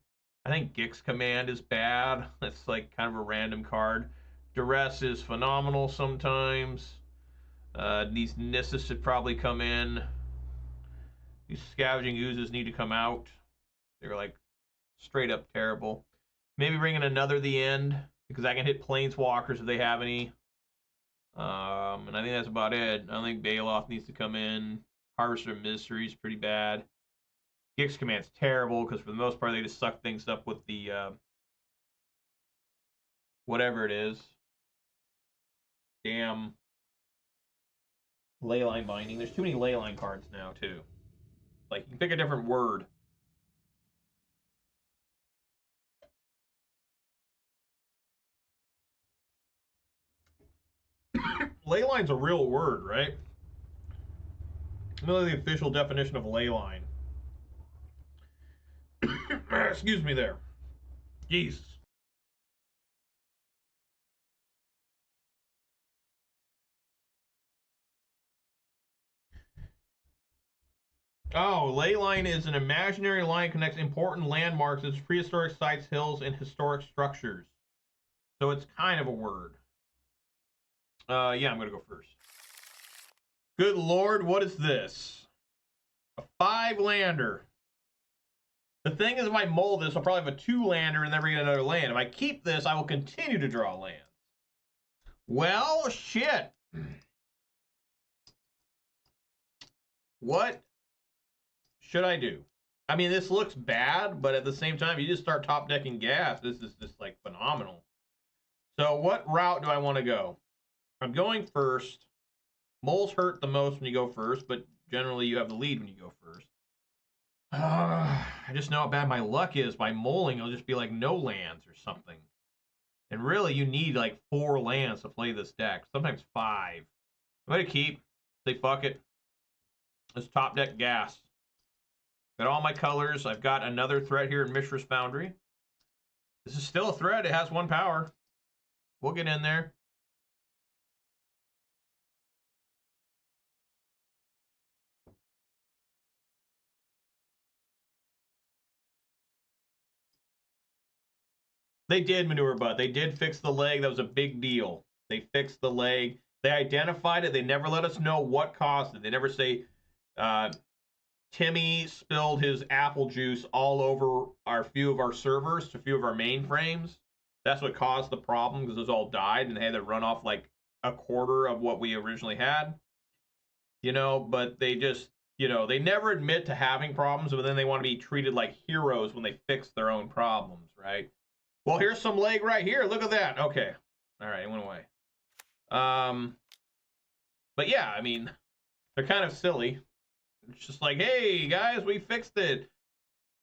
Speaker 1: I think Gix Command is bad. That's like kind of a random card. Duress is phenomenal sometimes. These Nissa should probably come in. These Scavenging Oozes need to come out. They're like straight up terrible. Maybe bring in another the end because I can hit Planeswalkers if they have any. And I think that's about it. I don't think Baloth needs to come in. Harvester of Mystery is pretty bad. Gix Command's terrible because for the most part they just suck things up with the whatever it is. Damn Leyline Binding. There's too many Leyline cards now too. Like you can pick a different word. Leyline's a real word, right? Really the official definition of leyline. Excuse me there. Jesus. Oh, leyline is an imaginary line that connects important landmarks as prehistoric sites, hills, and historic structures. So it's kind of a word. Yeah, I'm going to go first. Good Lord, what is this? A 5-lander. The thing is, if I mold this, I'll probably have a 2-lander and never get another land. If I keep this, I will continue to draw lands. Well, shit. What should I do? I mean, this looks bad, but at the same time, you just start top decking gas. This is just like phenomenal. So what route do I want to go? I'm going first. Moles hurt the most when you go first, but generally you have the lead when you go first. I just know how bad my luck is. By moling, it'll just be like no lands or something. And really, you need like 4 lands to play this deck. Sometimes 5. I'm going to keep. Say fuck it. Let's top deck gas. Got all my colors. I've got another threat here in Mishra's Foundry. This is still a threat. It has 1 power. We'll get in there. They did manure butt. They did fix the leg. That was a big deal. They fixed the leg. They identified it. They never let us know what caused it. They never say, Timmy spilled his apple juice all over a few of our servers, a few of our mainframes. That's what caused the problem because those all died and they had to run off like a quarter of what we originally had. You know, but they just, you know, they never admit to having problems, but then they want to be treated like heroes when they fix their own problems, right? Well, here's some leg right here. Look at that. Okay. All right, it went away. But yeah, I mean, they're kind of silly. It's just like, hey, guys, we fixed it.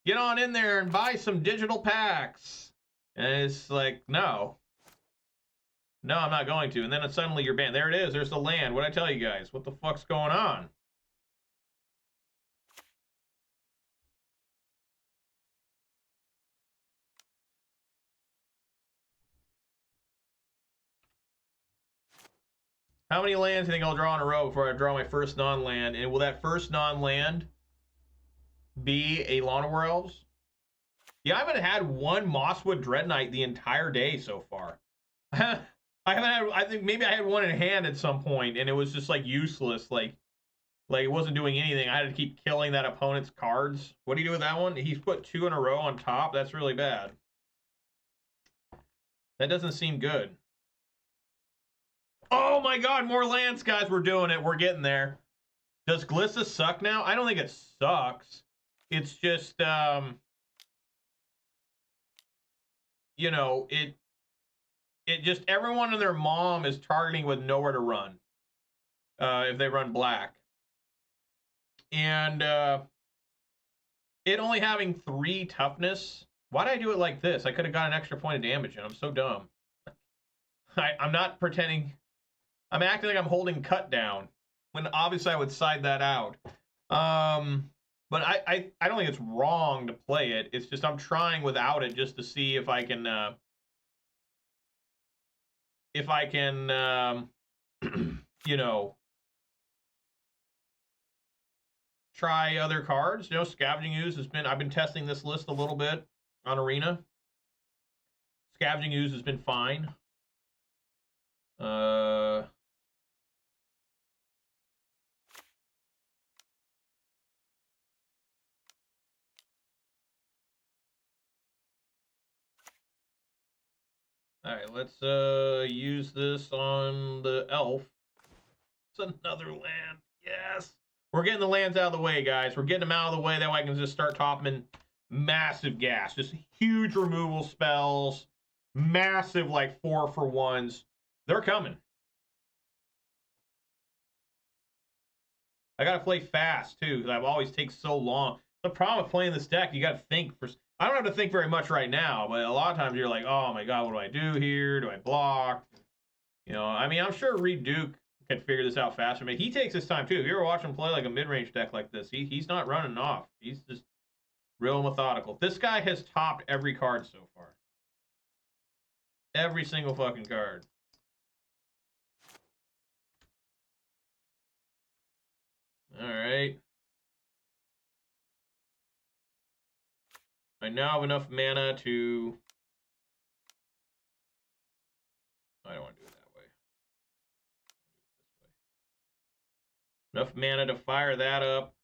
Speaker 1: Get on in there and buy some digital packs. And it's like, no. No, I'm not going to. And then suddenly you're banned. There it is. There's the land. What'd I tell you guys? What the fuck's going on? How many lands do you think I'll draw in a row before I draw my first non-land? And will that first non-land be a Llanowar Elves? Yeah, I haven't had one Mosswood Dreadknight the entire day so far. I haven't had. I think maybe I had one in hand at some point, and it was just like useless. Like it wasn't doing anything. I had to keep killing that opponent's cards. What do you do with that one? He's put 2 in a row on top. That's really bad. That doesn't seem good. Oh my god, more lands, guys. We're doing it. We're getting there. Does Glissa suck now? I don't think it sucks. It's just, you know, it just, everyone and their mom is targeting with nowhere to run. If they run black. And it only having 3 toughness. Why did I do it like this? I could have got an extra point of damage, and I'm so dumb. I'm not pretending. I'm acting like I'm holding cut down, when obviously I would side that out. But I don't think it's wrong to play it. It's just I'm trying without it just to see if I can you know, try other cards. You know, Scavenging Ooze has been, I've been testing this list a little bit on Arena. Scavenging Ooze has been fine. Alright, let's use this on the elf. It's another land. Yes! We're getting the lands out of the way, guys. We're getting them out of the way. That way I can just start topping massive gas. Just huge removal spells. Massive, like, 4-for-1s. They're coming. I gotta play fast, too, because I've always takes so long. The problem with playing this deck, you gotta think for... I don't have to think very much right now, but a lot of times you're like, oh my god, what do I do here? Do I block? You know, I mean, I'm sure Reed Duke can figure this out faster. I mean, he takes his time, too. If you ever watch him play like a mid-range deck like this, he's not running off. He's just real methodical. This guy has topped every card so far. Every single fucking card. Alright. I now have enough mana to... I don't want to do it that way. Enough mana to fire that up.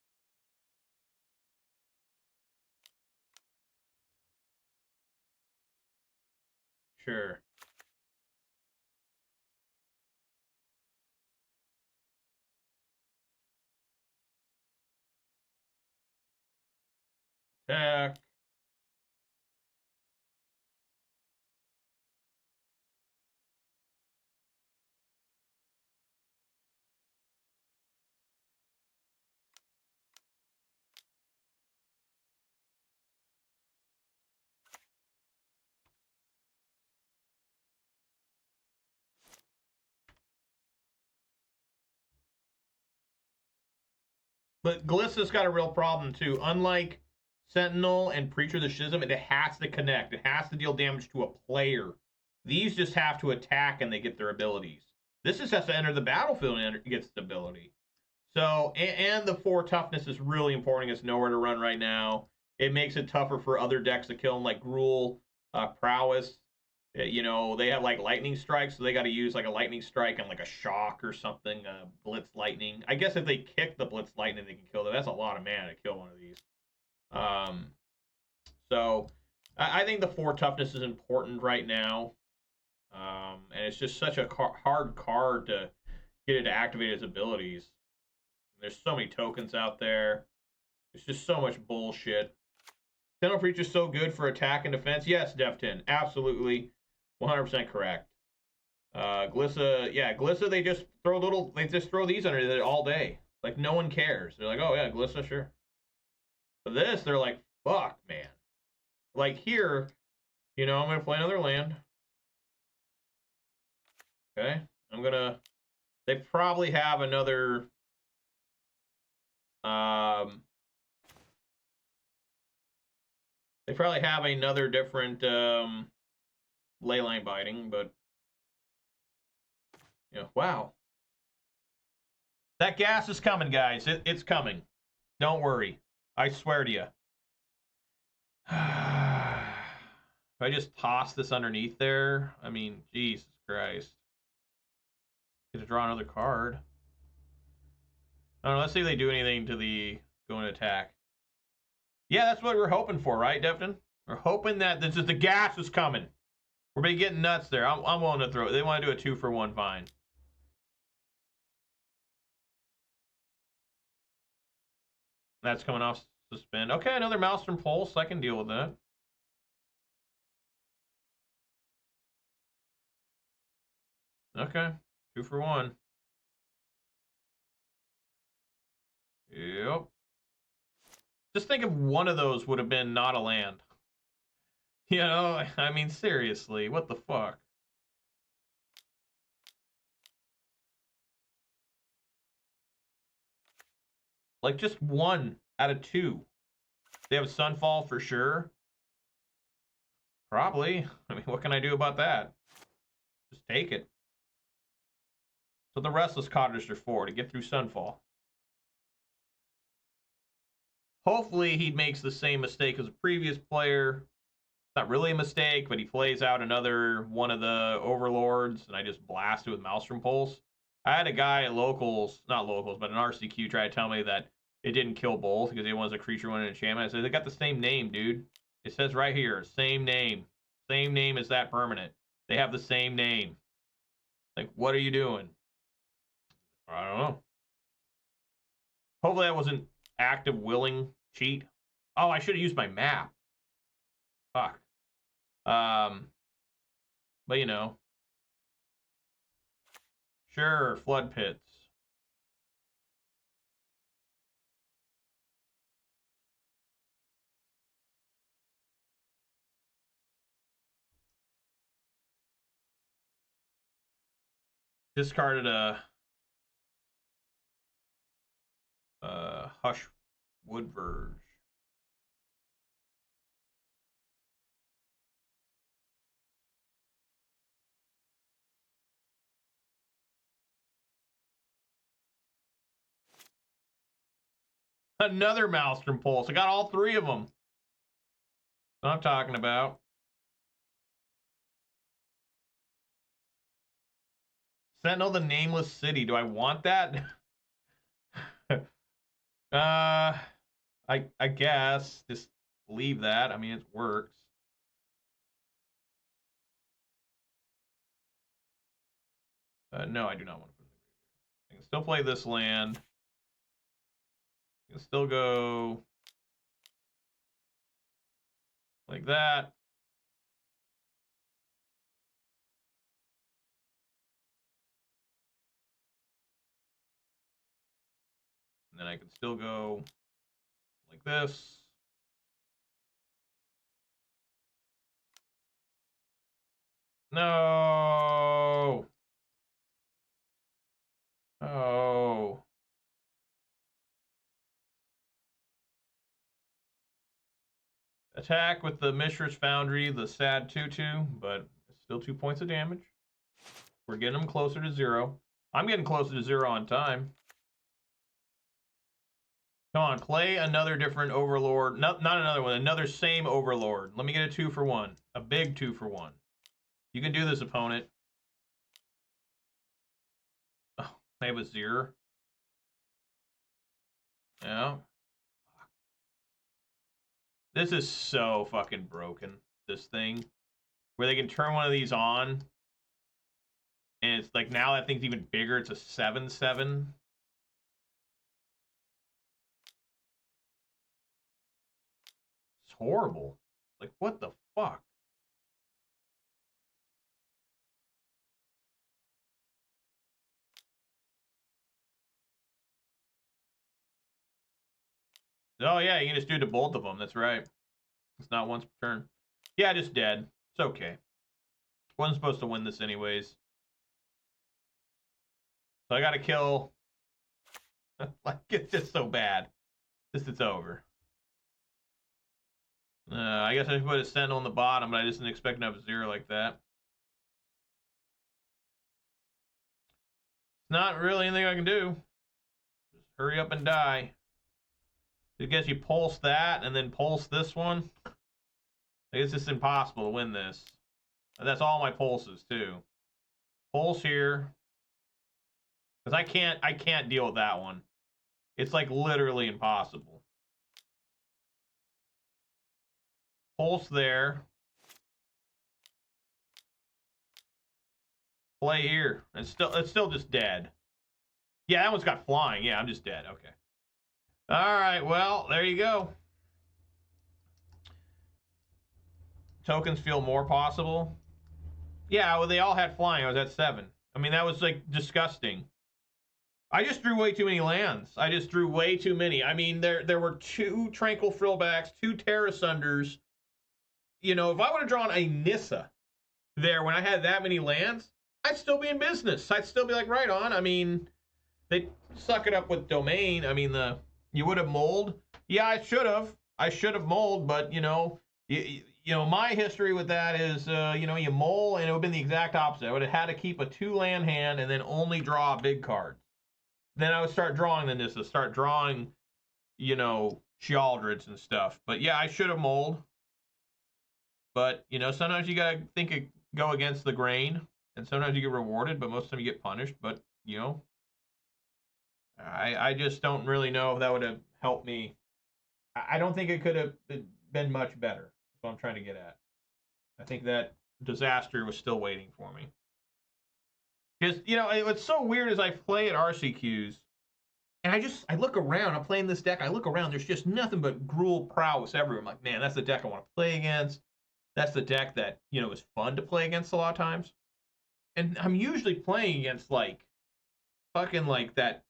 Speaker 1: Sure. Attack. But Glissa's got a real problem, too. Unlike Sentinel and Preacher of the Schism, it has to connect. It has to deal damage to a player. These just have to attack and they get their abilities. This just has to enter the battlefield and gets the ability. So, and the 4 toughness is really important. It's nowhere to run right now. It makes it tougher for other decks to kill them, like Gruul, Prowess. You know, they have like lightning strikes, so they got to use like a lightning strike and like a shock or something, blitz lightning. I guess if they kick the blitz lightning, they can kill them. That's a lot of mana to kill one of these. So I think the 4 toughness is important right now. And it's just such a hard card to get it to activate its abilities. There's so many tokens out there. It's just so much bullshit. Sentinel Preacher is so good for attack and defense. Yes, Def10, absolutely. 100% correct. Glissa, yeah, Glissa, they just throw these under it all day. Like, no one cares. They're like, oh, yeah, Glissa, sure. But this, they're like, fuck, man. Like, here, you know, I'm going to play another land. Okay, I'm gonna... They probably have another... They probably have another different leyline biting, but... Yeah, wow. That gas is coming, guys. It's coming. Don't worry. I swear to you. If I just toss this underneath there, I mean, Jesus Christ. Get to draw another card. I don't know, let's see if they do anything to the going to attack. Yeah, that's what we're hoping for, right, Devin? We're hoping that this is the gas is coming. We're be getting nuts there. I'm willing to throw it. They want to do a 2-for-1, fine. That's coming off suspend. Okay, another Maelstrom Pulse. I can deal with that. Okay, 2-for-1. Yep. Just think if one of those would have been not a land. You know, I mean, seriously, what the fuck? Like, just 1 out of 2. They have Sunfall for sure. Probably. I mean, what can I do about that? Just take it. So the Restless Cottage are 4 to get through Sunfall. Hopefully he makes the same mistake as a previous player. Not really a mistake, but he plays out another one of the Overlords, and I just blast it with Maelstrom Pulse. I had a guy at locals, not locals, but an RCQ try to tell me that it didn't kill both because it was a creature, one an enchantment. I said, they got the same name, dude. It says right here, same name. Same name as that permanent. They have the same name. Like, what are you doing? I don't know. Hopefully that wasn't active willing cheat. Oh, I should have used my map. Fuck. But you know. Sure, flood pits. Discarded a Hush Wood Verge. Another Maelstrom Pulse. I got all 3 of them. That's what I'm talking about. Sentinel the Nameless City. Do I want that? I guess. Just leave that. I mean, it works. No, I do not want to put it in the graveyard. I can still play this land. I can still go like that. And then I can still go like this. No. Oh. Attack with the Mishra's Foundry, the sad 2/2, but it's still 2 points of damage. We're getting them closer to 0. I'm getting closer to 0 on time. Come on, play another different Overlord. Not another one, another same Overlord. Let me get a 2-for-1. A big 2-for-1. You can do this, opponent. Oh, I have a 0. Yeah. This is so fucking broken, this thing. Where they can turn one of these on. And it's like now that thing's even bigger. It's a 7/7. It's horrible. Like, what the fuck? Oh, yeah, you can just do it to both of them. That's right. It's not once per turn. Yeah, just dead. It's okay. Wasn't supposed to win this anyways. So I got to kill. Like, it's just so bad. It's over. I guess I should put a Sentinel on the bottom, but I just didn't expect to have a 0 like that. It's not really anything I can do. Just hurry up and die. I guess you pulse that and then pulse this one. I guess it's impossible to win this. That's all my pulses too. Pulse here. Because I can't deal with that one. It's like literally impossible. Pulse there. Play here. It's still just dead. Yeah, that one's got flying. Yeah, I'm just dead. Okay. Alright, well, there you go. Tokens feel more possible. Yeah, well, they all had flying. I was at 7. I mean, that was like disgusting. I just drew way too many lands. I just drew way too many. I mean, there were 2 Tranquil Frillbacks, 2 Tear Asunders. You know, if I would have drawn a Nissa there when I had that many lands, I'd still be in business. I'd still be like, right on. I mean, they suck it up with Domain. I mean, you would have mold. Yeah, I should have. I should have mold, but, you know, my history with that is, you know, you mole, and it would have been the exact opposite. I would have had to keep a 2-land hand and then only draw big cards. Then I would start drawing the Nissa, start drawing, you know, Sheoldreds and stuff. But yeah, I should have mold. But, you know, sometimes you gotta go against the grain, and sometimes you get rewarded, but most of the time you get punished. But, you know, I just don't really know if that would have helped me. I don't think it could have been much better. That's what I'm trying to get at. I think that disaster was still waiting for me. Because, you know, what's so weird is I play at RCQs, and I look around. I'm playing this deck. I look around. There's just nothing but Gruul prowess everywhere. I'm like, man, that's the deck I want to play against. That's the deck that, you know, is fun to play against a lot of times. And I'm usually playing against, like, fucking, like, that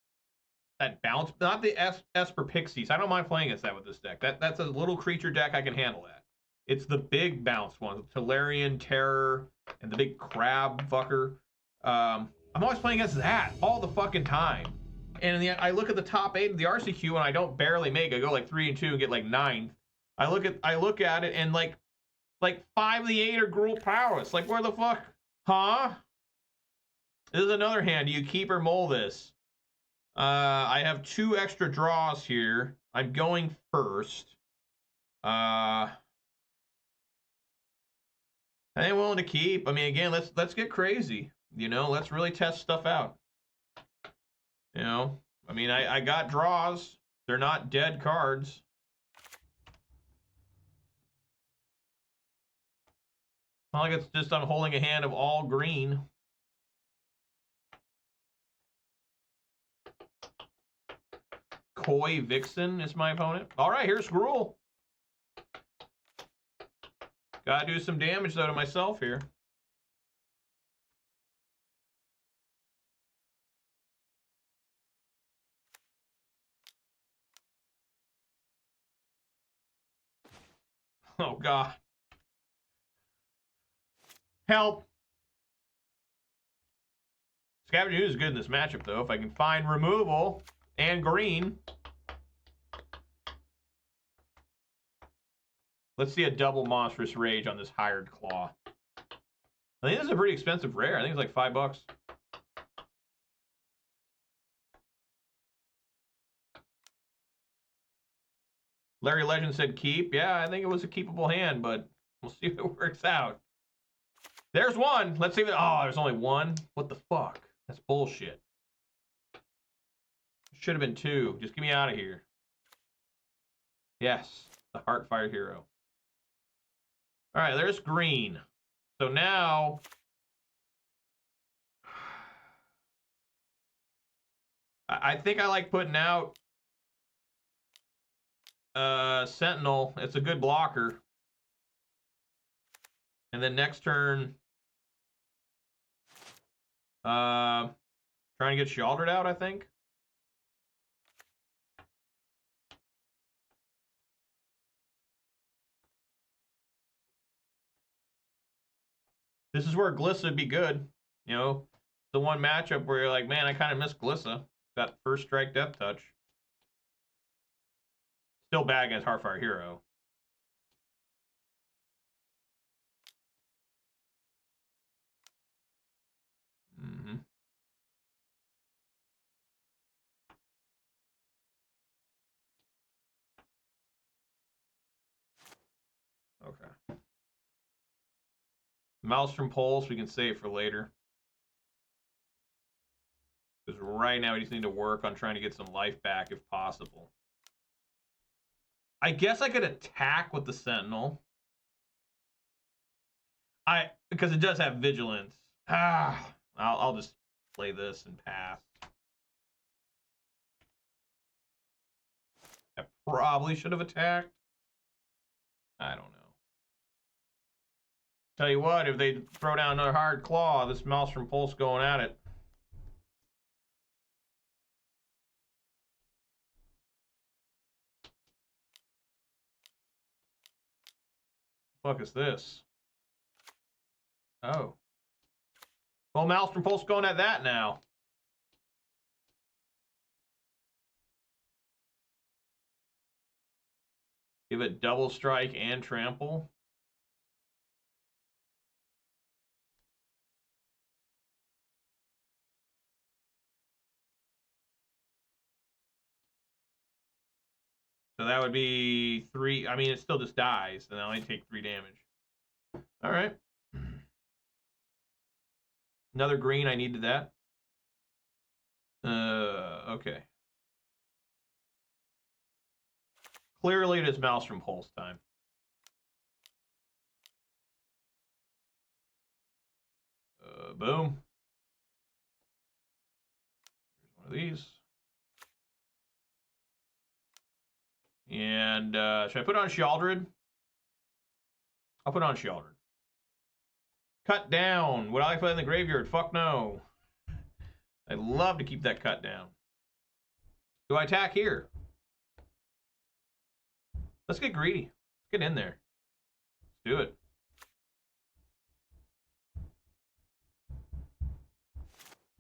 Speaker 1: bounce. Not the Esper Pixies. I don't mind playing against that with this deck. That's a little creature deck. I can handle that. It's the big bounce ones. Tolarian, Terror, and the big crab fucker. I'm always playing against that all the fucking time. And yet I look at the top 8 of the RCQ and I don't barely make. I go like 3-2 and get like 9th. I look at it and like 5 of the 8 are Gruul prowess. Like, where the fuck? Huh? This is another hand. Do you keep or mold this? I have 2 extra draws here. I'm going first. I ain't willing to keep. I mean, again, let's get crazy. You know, let's really test stuff out. You know, I mean, I got draws. They're not dead cards. Not like it's just I'm holding a hand of all green. Koi Vixen is my opponent. All right, here's Gruul. Gotta do some damage, though, to myself here. Oh, God. Help. Scavenging Ooze is good in this matchup, though. If I can find removal and green. Let's see a double Monstrous Rage on this Hired Claw. I think this is a pretty expensive rare. I think it's like $5. Larry Legend said keep. Yeah, I think it was a keepable hand, but we'll see if it works out. There's one. Let's see if it... Oh, there's only one? What the fuck? That's bullshit. Should have been 2. Just get me out of here. Yes, the Heartfire Hero. All right, there's green. So now... I think I like putting out Sentinel. It's a good blocker. And then next turn... trying to get Sheoldred out, I think. This is where Glissa would be good. You know, the one matchup where you're like, man, I kind of miss Glissa. That first strike death touch. Still bad against Heartfire Hero. Mm-hmm. Okay. Maelstrom Pulse, we can save for later. Because right now we just need to work on trying to get some life back if possible. I guess I could attack with the Sentinel. Because it does have Vigilance. I'll just play this and pass. I probably should have attacked. I don't know. Tell you what, if they throw down another hard claw, this Maelstrom Pulse going at it. Fuck is this? Oh. Well, Maelstrom Pulse going at that now. Give it double strike and trample. So that would be 3. I mean, it still just dies, and I only take 3 damage. All right. Another green. I needed that. Okay. Clearly, it is Maelstrom Pulse time. Boom. Here's one of these. And should I put on Sheoldred? I'll put on Sheoldred. Cut down. Would I like to play in the graveyard? Fuck no. I'd love to keep that cut down. Do I attack here? Let's get greedy. Let's get in there. Let's do it.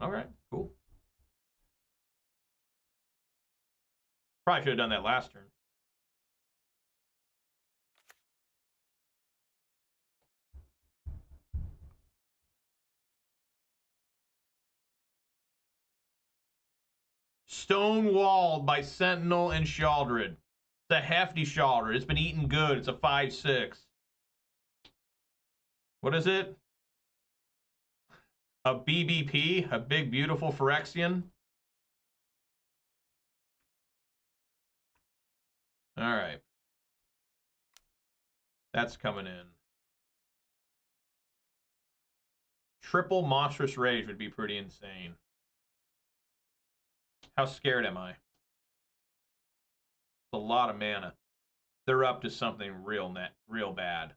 Speaker 1: All right, cool. Probably should have done that last turn. Stonewalled by Sentinel and Sheoldred. It's a hefty Sheoldred. It's been eating good. It's a 5/6. What is it? A BBP? A big, beautiful Phyrexian? All right. That's coming in. Triple Monstrous Rage would be pretty insane. How scared am I? It's a lot of mana. They're up to something real bad.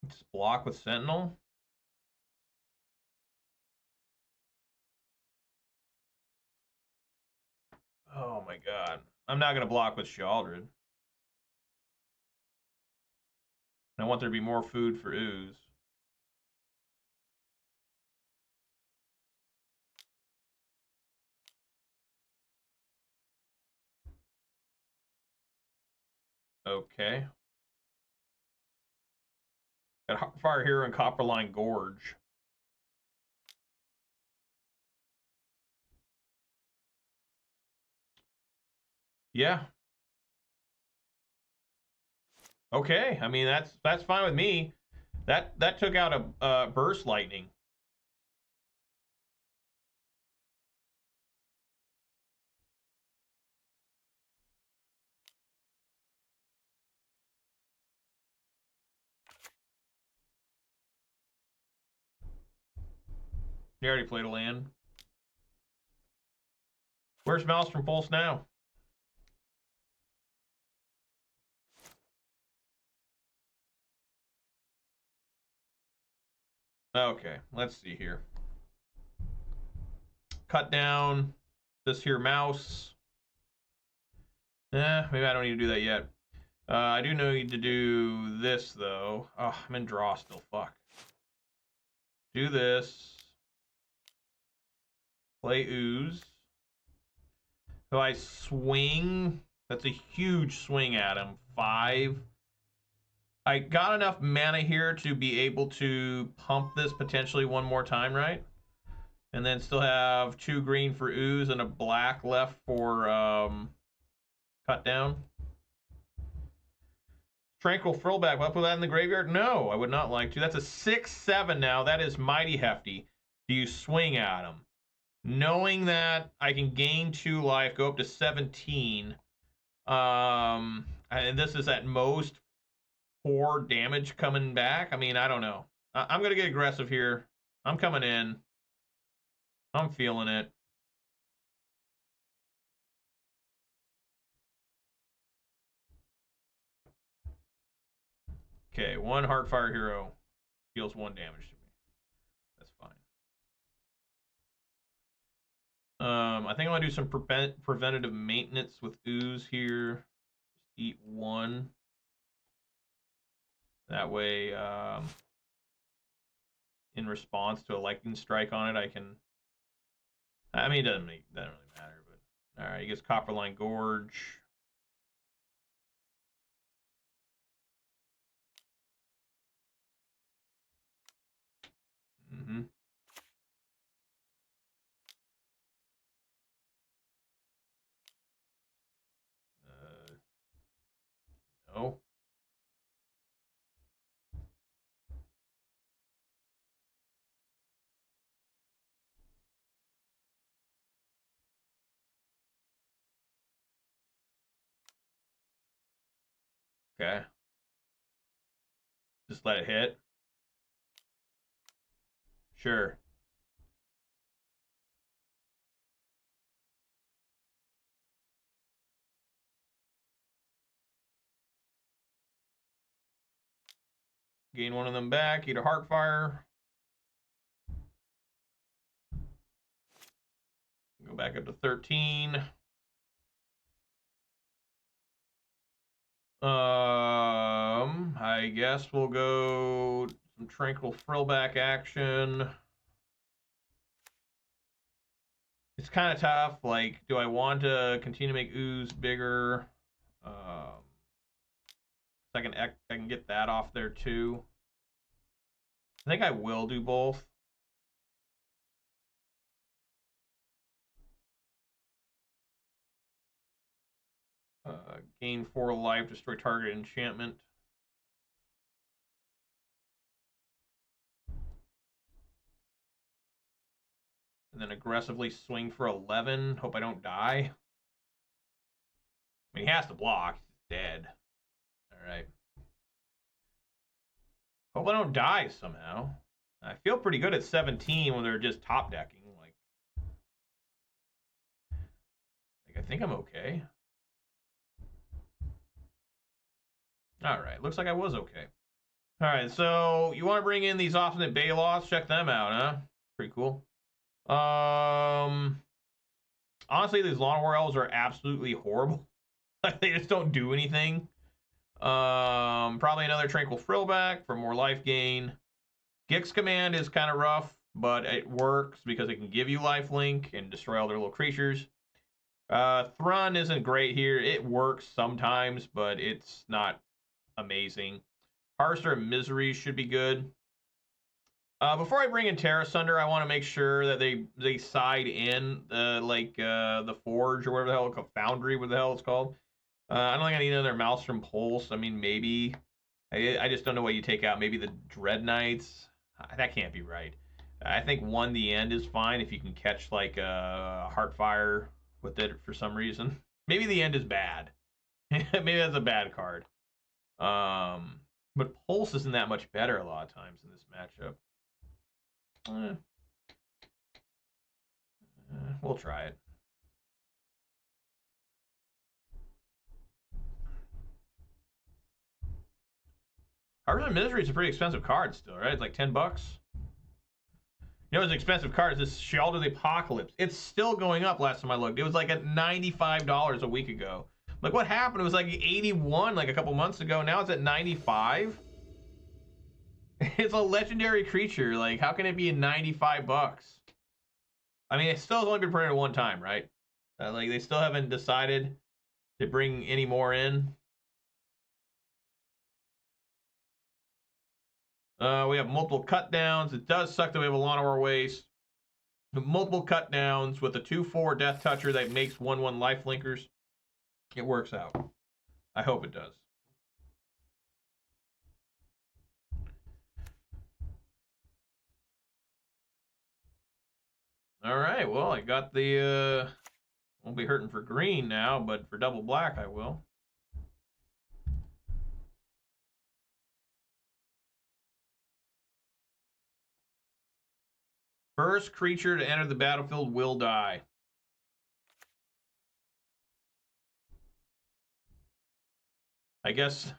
Speaker 1: Just block with Sentinel. Oh my god. I'm not going to block with Sheoldred. I want there to be more food for Ooze. Okay. Got Fire Hero and Copperline Gorge. Yeah. Okay. I mean, that's fine with me. That took out a Burst Lightning. You already played a land. Where's Maelstrom Pulse now? Okay, let's see here. Cut down. this here mouse. Maybe I don't need to do that yet. I do need to do this, though. Oh, I'm in draw still. Fuck. Do this. Play Ooze. So I swing. That's a huge swing at him. 5. I got enough mana here to be able to pump this potentially one more time, right? And then still have 2 green for Ooze and a black left for cut down. Tranquil Frillback. Will I put that in the graveyard? No, I would not like to. That's a 6/7 now. That is mighty hefty. Do you swing at him? Knowing that I can gain 2 life, go up to 17. And this is at most 4 damage coming back. I mean, I don't know. I'm going to get aggressive here. I'm coming in. I'm feeling it. Okay, 1 Heartfire hero deals 1 damage to me. That's fine. I think I'm going to do some preventative maintenance with Ooze here. Just eat 1. That way, in response to a lightning strike on it, I can... I mean, it doesn't really matter, but... Alright, he gets Copperline Gorge. Mm-hmm. No. Okay. Just let it hit. Sure. Gain 1 of them back. Eat a Heartfire. Go back up to 13. I guess we'll go some Tranquil Frillback action. It's kind of tough. Like, do I want to continue to make Ooze bigger? I can get that off there too. I think I will do both. Gain 4 life, destroy target enchantment. And then aggressively swing for 11. Hope I don't die. I mean, he has to block. He's dead. Alright. Hope I don't die somehow. I feel pretty good at 17 when they're just top decking. Like I think I'm okay. Alright, looks like I was okay. Alright, so you want to bring in these Obstinate Baloths? Check them out, huh? Pretty cool. Honestly, these Llanowar Elves are absolutely horrible. They just don't do anything. Probably another Tranquil Frillback for more life gain. Gix Command is kind of rough, but it works because it can give you lifelink and destroy all their little creatures. Thrun isn't great here. It works sometimes, but it's not amazing. Harvester of Misery should be good. Before I bring in Tear Asunder, I want to make sure that they side in the Forge or whatever the hell it's called, Foundry, what the hell it's called. I don't think I need another Maelstrom Pulse. I mean, maybe. I just don't know what you take out. Maybe the Dreadknights. That can't be right. I think 1 the End is fine if you can catch like a Heartfire with it for some reason. Maybe the End is bad. Maybe that's a bad card. But Pulse isn't that much better a lot of times in this matchup. We'll try it. Harvester of Misery is a pretty expensive card still, right? It's like $10. You know, it's expensive card. This Sheoldred the Apocalypse. It's still going up. Last time I looked, it was like at $95 a week ago. Like, what happened? It was like 81 like a couple months ago. Now it's at 95. It's a legendary creature. Like, how can it be 95 bucks? I mean, it still has only been printed one time, right? Like, they still haven't decided to bring any more in. We have multiple cut downs. It does suck that we have a Llanowar Wastes. Multiple cut downs with a 2/4 Death Toucher that makes 1/1 life linkers. It works out. I hope it does. All right, well, I got the, won't be hurting for green now, but for double black, I will. First creature to enter the battlefield will die. I guess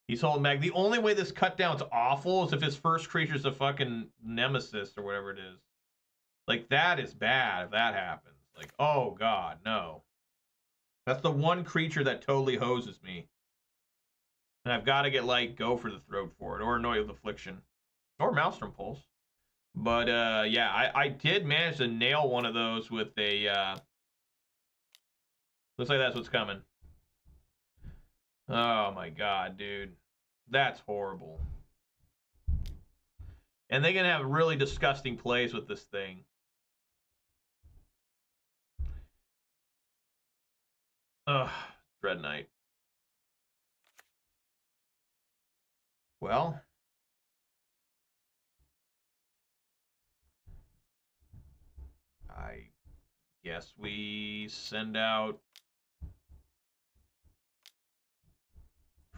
Speaker 1: he's holding back. The only way this cut down's awful is if his first creature's a fucking nemesis or whatever it is. Like, that is bad if that happens. Like, oh god, no. That's the one creature that totally hoses me. And I've got to get, like, Go for the Throat for it, or Anoint with Affliction, or Maelstrom Pulse. But, yeah, I did manage to nail one of those with a, looks like that's what's coming. Oh my god, dude. That's horrible. And they can have really disgusting plays with this thing. Ugh, Dreadknight. Well, I guess we send out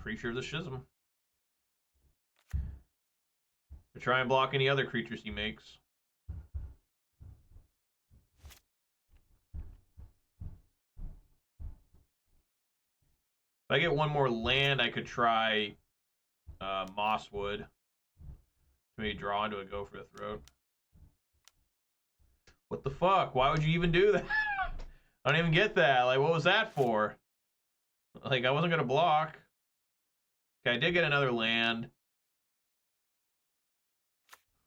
Speaker 1: Creature of the Schism to try and block any other creatures he makes. If I get one more land, I could try Mosswood to maybe draw into a Go for the Throat. What the fuck? Why would you even do that? I don't even get that. Like, what was that for? Like, I wasn't going to block. Okay, I did get another land.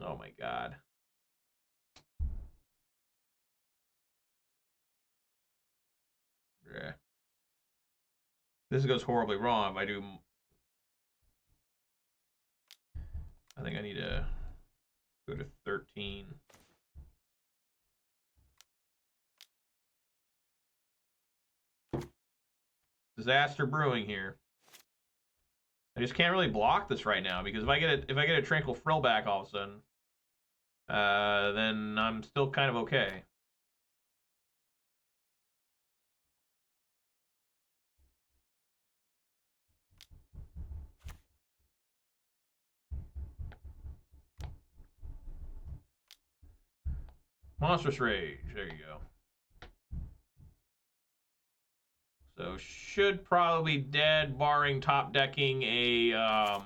Speaker 1: Oh my god. Yeah. This goes horribly wrong if I do. I think I need to go to 13. Disaster brewing here. I just can't really block this right now because if I get a Tranquil Frillback all of a sudden, then I'm still kind of okay. Monstrous Rage. There you go. So should probably be dead, barring top decking a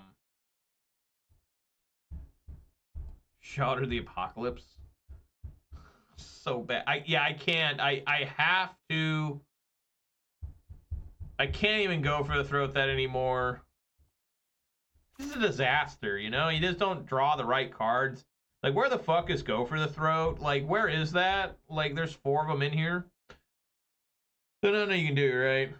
Speaker 1: Sheoldred the Apocalypse. So bad. I can't. I have to. I can't even Go for the Throat that anymore. This is a disaster, you know? You just don't draw the right cards. Like, where the fuck is Go for the Throat? Like, where is that? Like, there's 4 of them in here. So nothing you can do, right?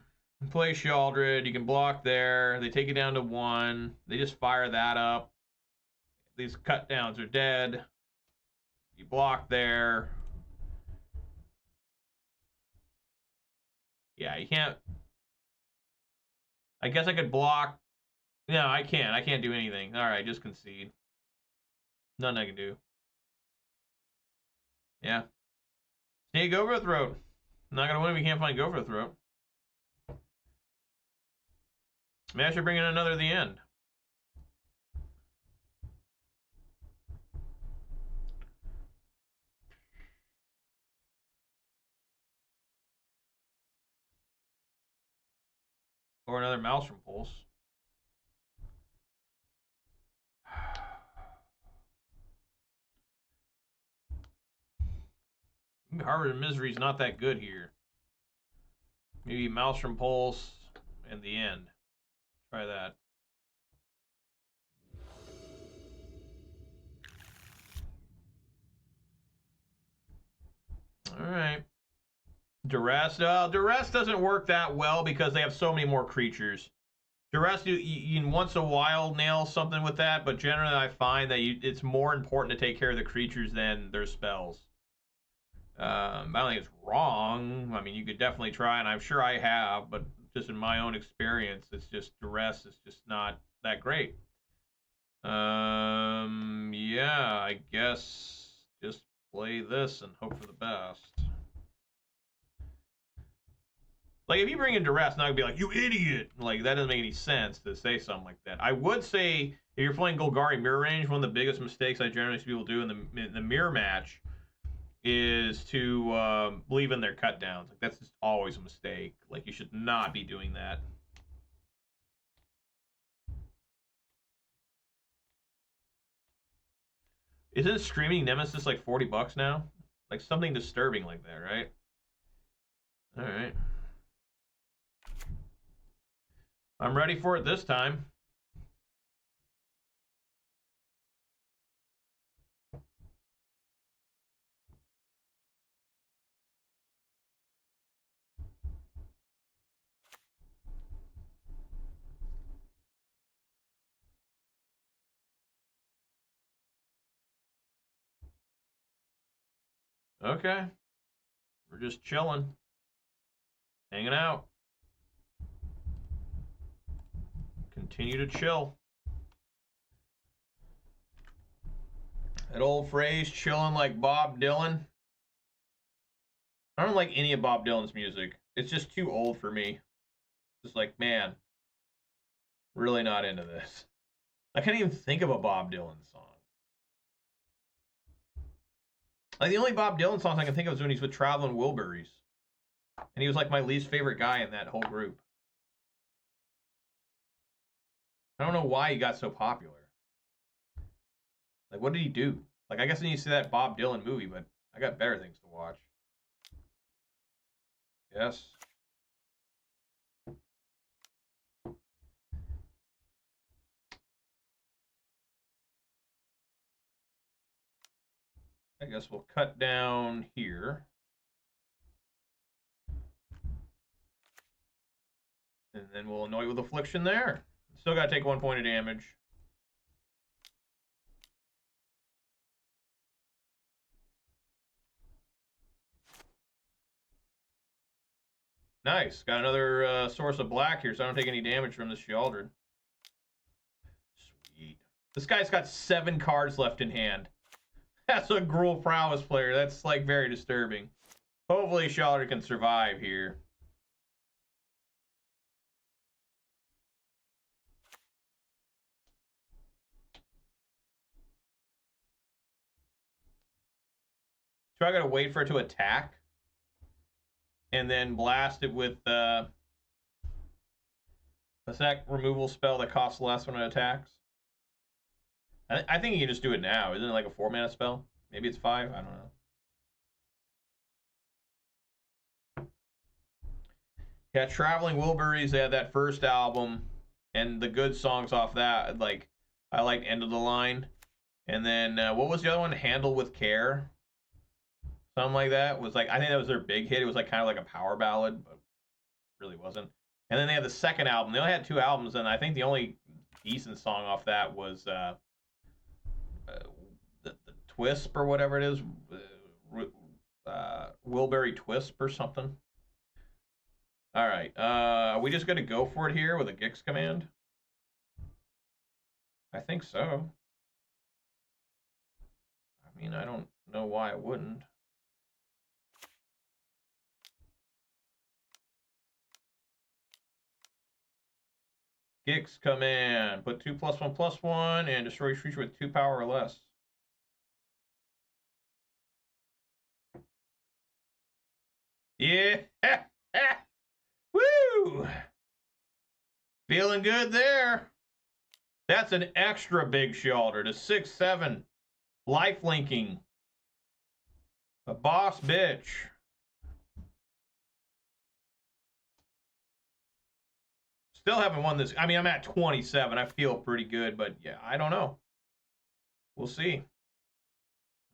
Speaker 1: Play Sheoldred, you can block there. They take it down to 1. They just fire that up. These cut downs are dead. You block there. Yeah, you can't. I guess I could block. No, I can't. I can't do anything. All right, just concede. Nothing I can do. Yeah. Need Go for the Throat. I'm not gonna win if we can't find Go for the Throat. Maybe I should bring in another at the end. Or another Maelstrom Pulse. Harbor of Misery is not that good here. Maybe Maelstrom Pulse and the end. Try that. All right. Duress. Duress doesn't work that well because they have so many more creatures. Duress, you can once a while nail something with that, but generally I find that it's more important to take care of the creatures than their spells. I don't think it's wrong. I mean, you could definitely try, and I'm sure I have, but just in my own experience, it's just Duress is just not that great. Yeah, I guess just play this and hope for the best. Like, if you bring in Duress, now I'd be like, you idiot! Like, that doesn't make any sense to say something like that. I would say, if you're playing Golgari Midrange, one of the biggest mistakes I generally see people do in the mirror match is to leave in their cut downs. Like, that's just always a mistake. Like, you should not be doing that. Isn't Screaming Nemesis like $40 now? Like, something disturbing like that, right? Alright. I'm ready for it this time. Okay. We're just chilling. Hanging out. Continue to chill. That old phrase, chilling like Bob Dylan. I don't like any of Bob Dylan's music. It's just too old for me. Just like, man, really not into this. I can't even think of a Bob Dylan song. Like, the only Bob Dylan songs I can think of is when he's with Traveling Wilburys. And he was like my least favorite guy in that whole group. I don't know why he got so popular. Like, what did he do? Like, I guess I need to see that Bob Dylan movie, but I got better things to watch. Yes. I guess we'll cut down here. And then we'll Anoint with Affliction there. Still got to take 1 point of damage. Nice. Got another source of black here, so I don't take any damage from this Sheoldred. Sweet. This guy's got 7 cards left in hand. That's a Gruul Prowess player. That's, like, very disturbing. Hopefully Sheoldred can survive here. So I gotta wait for it to attack. And then blast it with a sack removal spell that costs less when it attacks. I think you can just do it now. Isn't it like a 4-mana spell? Maybe it's 5? I don't know. Yeah, Traveling Wilburys, they had that first album. And the good songs off that, like, I liked End of the Line. And then, what was the other one? Handle with Care. Something like that. Was like, I think that was their big hit. It was like kind of like a power ballad, but really wasn't. And then they had the second album. They only had 2 albums, and I think the only decent song off that was the Twisp or whatever it is. Wilbury Twisp or something. All right. Are we just going to go for it here with a Gix command? I think so. I mean, I don't know why I wouldn't. Gix command. Put 2+1/+1 and destroy creature with 2 power or less. Yeah. Woo! Feeling good there. That's an extra big Sheoldred. A 6/7 life linking. A boss bitch. Still haven't won this. I mean, I'm at 27. I feel pretty good, but yeah, I don't know. We'll see.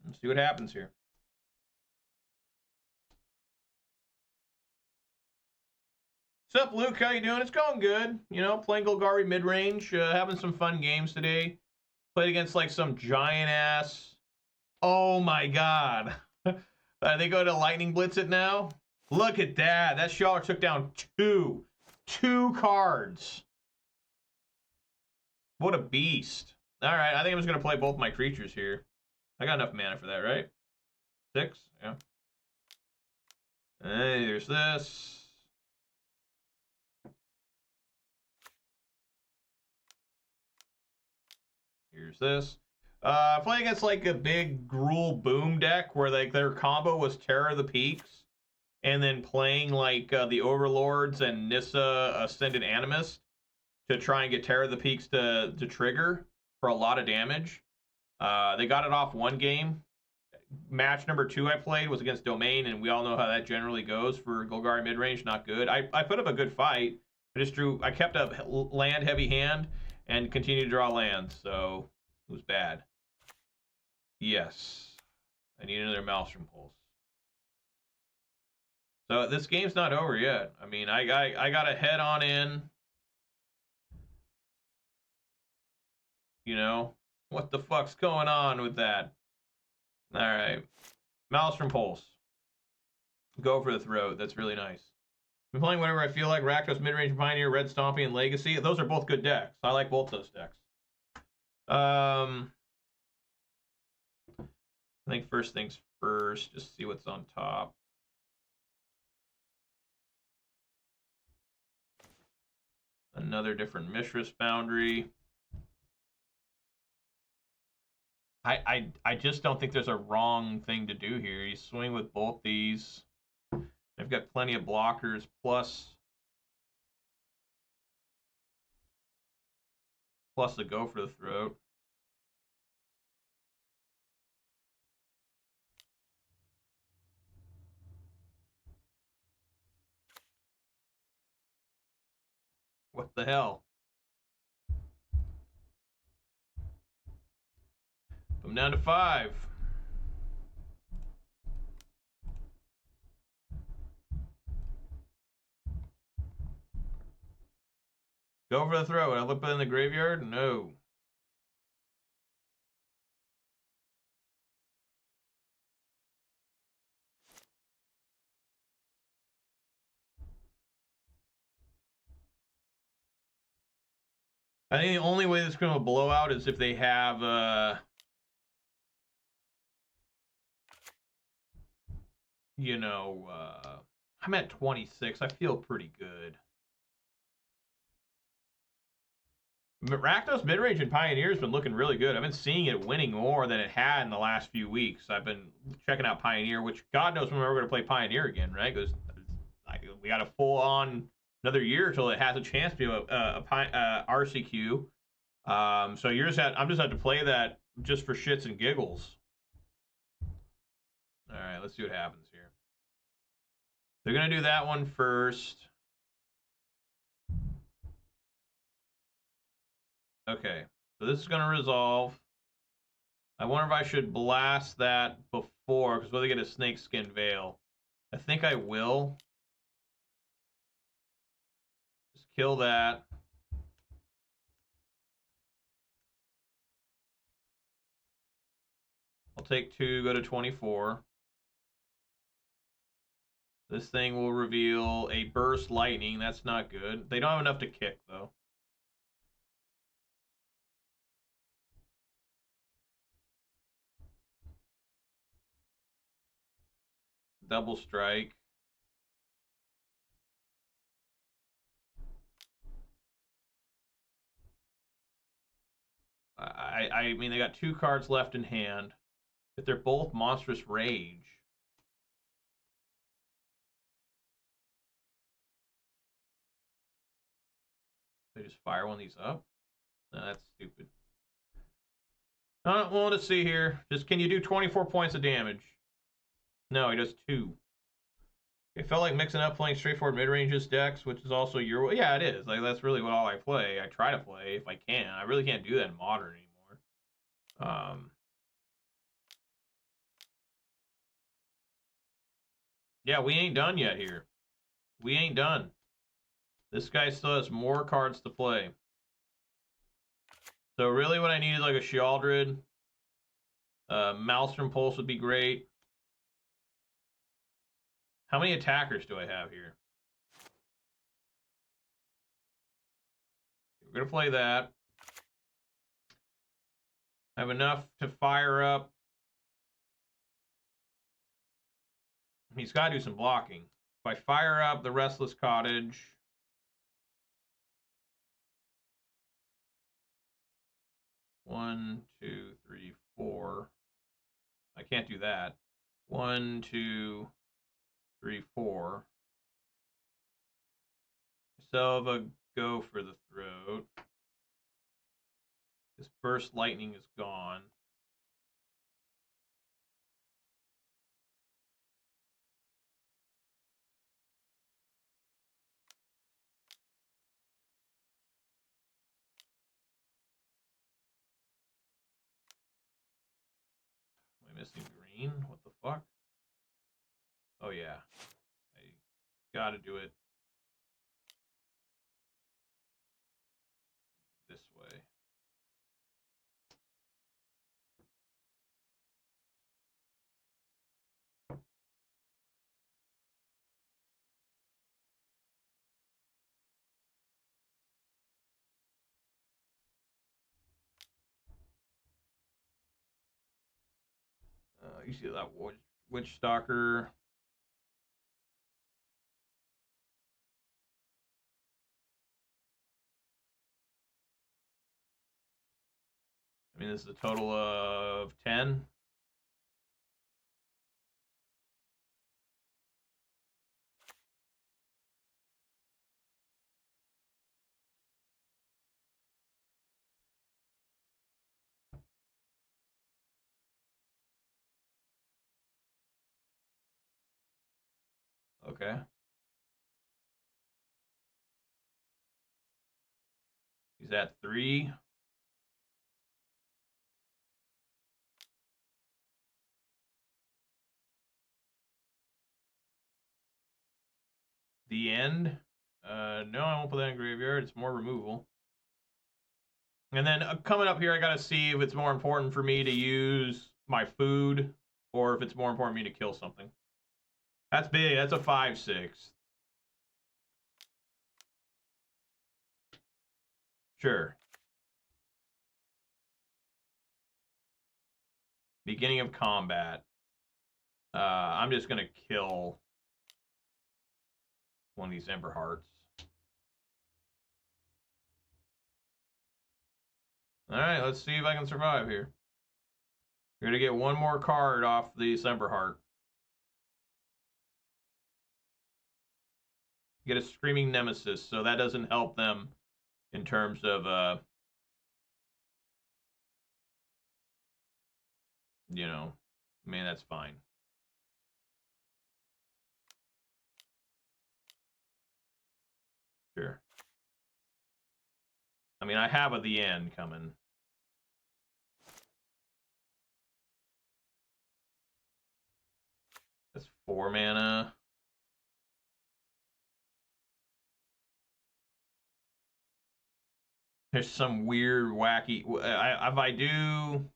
Speaker 1: Let's see what happens here. What's up, Luke? How you doing? It's going good. You know, playing Golgari Midrange, having some fun games today. Played against like some giant ass. Oh my god. They go to Lightning Blitz it now. Look at that. That Sheoldred took down two cards. What a beast. All right, I think I'm just going to play both my creatures here. I got enough mana for that, right? 6? Yeah. Hey, there's this. Here's this. Playing against like a big Gruul Boom deck where like their combo was Terror of the Peaks, and then playing like the Overlords and Nissa Ascended Animist to try and get Terror of the Peaks to trigger for a lot of damage. They got it off one game. Match number 2 I played was against Domain, and we all know how that generally goes for Golgari Midrange. Not good. I put up a good fight. I kept a land heavy hand and continued to draw lands, so it was bad. Yes. I need another Maelstrom Pulse. So this game's not over yet. I mean, I got to head on in. You know, what the fuck's going on with that? All right. Maelstrom Pulse. Go for the throat. That's really nice. I'm playing whenever I feel like Rakdos, Midrange, Pioneer, Red Stomping, and Legacy. Those are both good decks. I like both those decks. I think first things first, just see what's on top. Another different Mishra's Foundry. I just don't think there's a wrong thing to do here. You swing with both these. I've got plenty of blockers, plus the go for the throat. What the hell? I'm down to 5. Go for the throat. I look in the graveyard? No. I think the only way this is going to blow out is if they have you know, I'm at 26. I feel pretty good. Rakdos Midrange and Pioneer has been looking really good. I've been seeing it winning more than it had in the last few weeks. I've been checking out Pioneer, which God knows when we're going to play Pioneer again, right? Because we got a full-on another year until it has a chance to be a RCQ. So I'm just had to play that just for shits and giggles. All right, let's see what happens here. They're going to do that one first. Okay, so this is going to resolve. I wonder if I should blast that before, because will they get a Snakeskin Veil? I think I will. Just kill that. I'll take 2, go to 24. This thing will reveal a Burst Lightning. That's not good. They don't have enough to kick, though. Double strike. I mean, they got 2 cards left in hand. If they're both Monstrous Rage. They just fire one of these up? No, that's stupid. Well, let's see here. Just can you do 24 points of damage? No, he does 2. It felt like mixing up playing straightforward mid-ranges decks, which is also your... Yeah, it is. Like, that's really what all I play. I try to play if I can. I really can't do that in Modern anymore. Yeah, we ain't done yet here. We ain't done. This guy still has more cards to play. So really what I need is like a Sheoldred. Maelstrom Pulse would be great. How many attackers do I have here? We're going to play that. I have enough to fire up. He's got to do some blocking. If I fire up the Restless Cottage... One, two, three, 4. I can't do that. 1, 2, 3, 4. So a go for the throat. This burst lightning is gone. Am I missing green? What the fuck? Oh yeah. I gotta do it this way. You see that Witch Stalker. I mean, this is a total of 10. Okay. He's at 3. The end. No, I won't put that in graveyard. It's more removal. And then coming up here, I got to see if it's more important for me to use my food or if it's more important for me to kill something. That's big. That's a 5/6. Sure. Beginning of combat. I'm just going to kill one of these Ember Hearts. Alright, let's see if I can survive here. We're going to get one more card off the Ember Heart. Get a Screaming Nemesis, so that doesn't help them in terms of, you know, I mean, that's fine. Sure. I mean, I have a The End coming. That's 4 mana. There's some weird, wacky... if I do...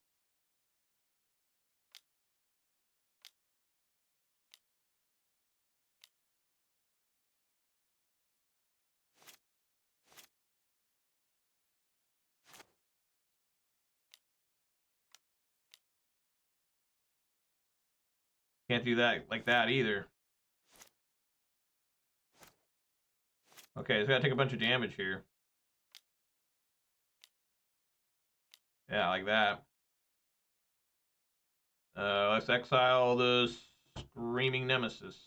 Speaker 1: Can't do that like that either. Okay, it's got to take a bunch of damage here. Yeah, like that. Let's exile the Screaming Nemesis.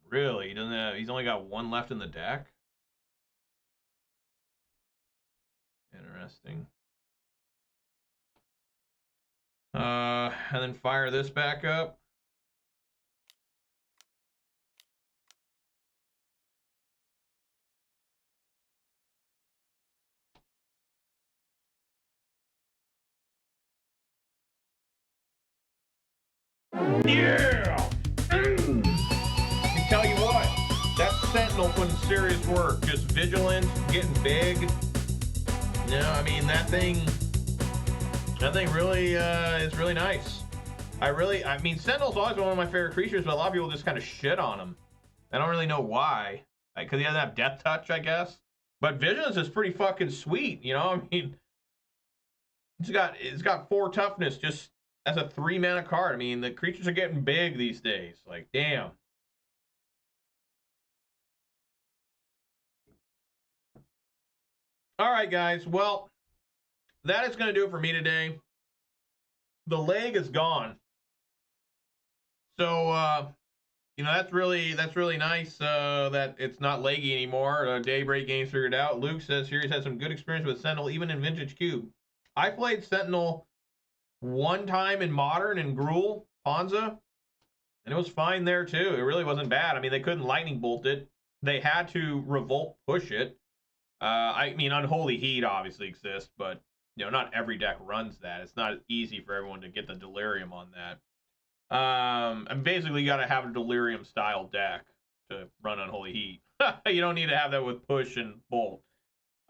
Speaker 1: Really? He doesn't have, he's only got 1 left in the deck? Interesting. And then fire this back up. Yeah! I tell you what, that Sentinel putting serious work. Just vigilance, getting big. No, I mean that thing really is really nice. I mean, Sentinel's always been one of my favorite creatures, but a lot of people just kind of shit on him. I don't really know why. Because he doesn't have Death Touch, I guess. But Vigilance is pretty fucking sweet, you know? I mean, it's got 4 toughness just as a 3-mana card. I mean, the creatures are getting big these days. Like, damn. All right, guys. Well, that is going to do it for me today. The leg is gone. So, you know, that's really nice that it's not leggy anymore. Daybreak Games figured out. Luke says here he's had some good experience with Sentinel, even in Vintage Cube. I played Sentinel one time in Modern and Gruul, Ponza, and it was fine there too. It really wasn't bad. I mean, they couldn't lightning bolt it. They had to revolt push it. I mean, Unholy Heat obviously exists, but you know, not every deck runs that. It's not easy for everyone to get the Delirium on that. And basically, you got to have a Delirium style deck to run Unholy Heat. You don't need to have that with push and bolt.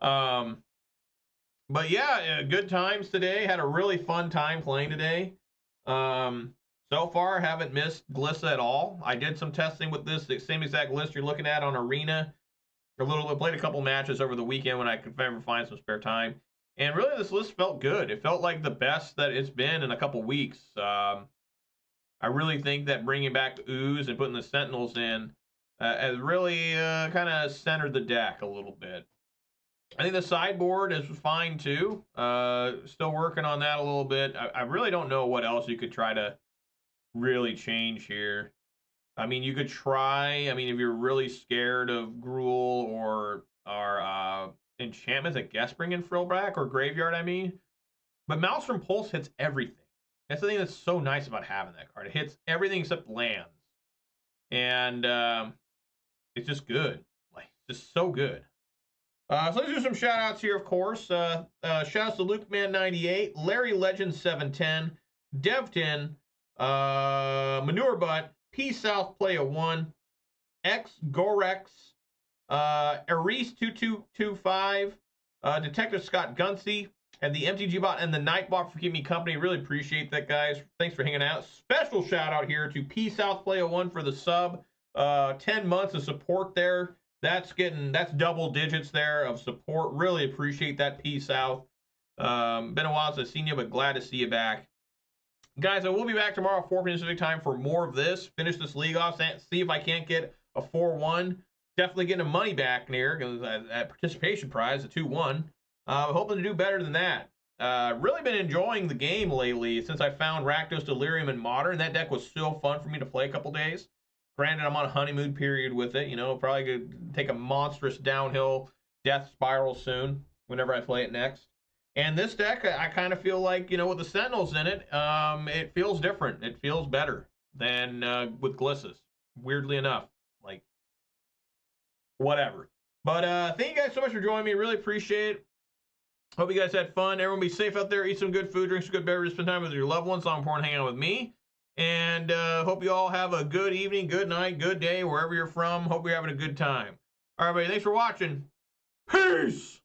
Speaker 1: But yeah, good times today. Had a really fun time playing today. So far, haven't missed Glissa at all. I did some testing with this, the same exact list you're looking at on Arena. Played a couple matches over the weekend when I could ever find some spare time. And really, this list felt good. It felt like the best that it's been in a couple weeks. I really think that bringing back Ooze and putting the Sentinels in has really kind of centered the deck a little bit. I think the sideboard is fine too. Still working on that a little bit. I really don't know what else you could try to really change here. I mean, you could try. I mean, if you're really scared of Gruul or enchantments, I guess bring in Frillback or Graveyard. I mean, but Maelstrom Pulse hits everything. That's the thing that's so nice about having that card. It hits everything except lands, and it's just good. Like, just so good. So let's do some shout outs here, of course. Shout outs to LukeMan98, Larry Legend 710, Devton, Manure Butt, P South Playa 1, X Gorex, Ares 2225, Detective Scott Gunsey, and the MTG bot and the Nightbot for keeping me company. Really appreciate that, guys. Thanks for hanging out. Special shout out here to P South Playa 1 for the sub. 10 months of support there. That's double digits there of support. Really appreciate that, P South. Been a while since I've seen you, but glad to see you back. Guys, I will be back tomorrow at 4 p.m. Pacific time for more of this. Finish this league off. See if I can't get a 4-1. Definitely getting a money back near because at participation prize, a 2-1. Hoping to do better than that. Really been enjoying the game lately since I found Rakdos Delirium in Modern. That deck was so fun for me to play a couple days. Granted, I'm on a honeymoon period with it. You know, probably going to take a monstrous downhill death spiral soon whenever I play it next. And this deck, I kind of feel like, you know, with the Sentinels in it, it feels different. It feels better than with Glissas, weirdly enough. Like, whatever. But thank you guys so much for joining me. Really appreciate it. Hope you guys had fun. Everyone be safe out there. Eat some good food, drink some good beverages, spend time with your loved ones. It's all important hanging out with me. And hope you all have a good evening, good night, good day, wherever you're from. Hope you're having a good time. All right, everybody, thanks for watching. Peace!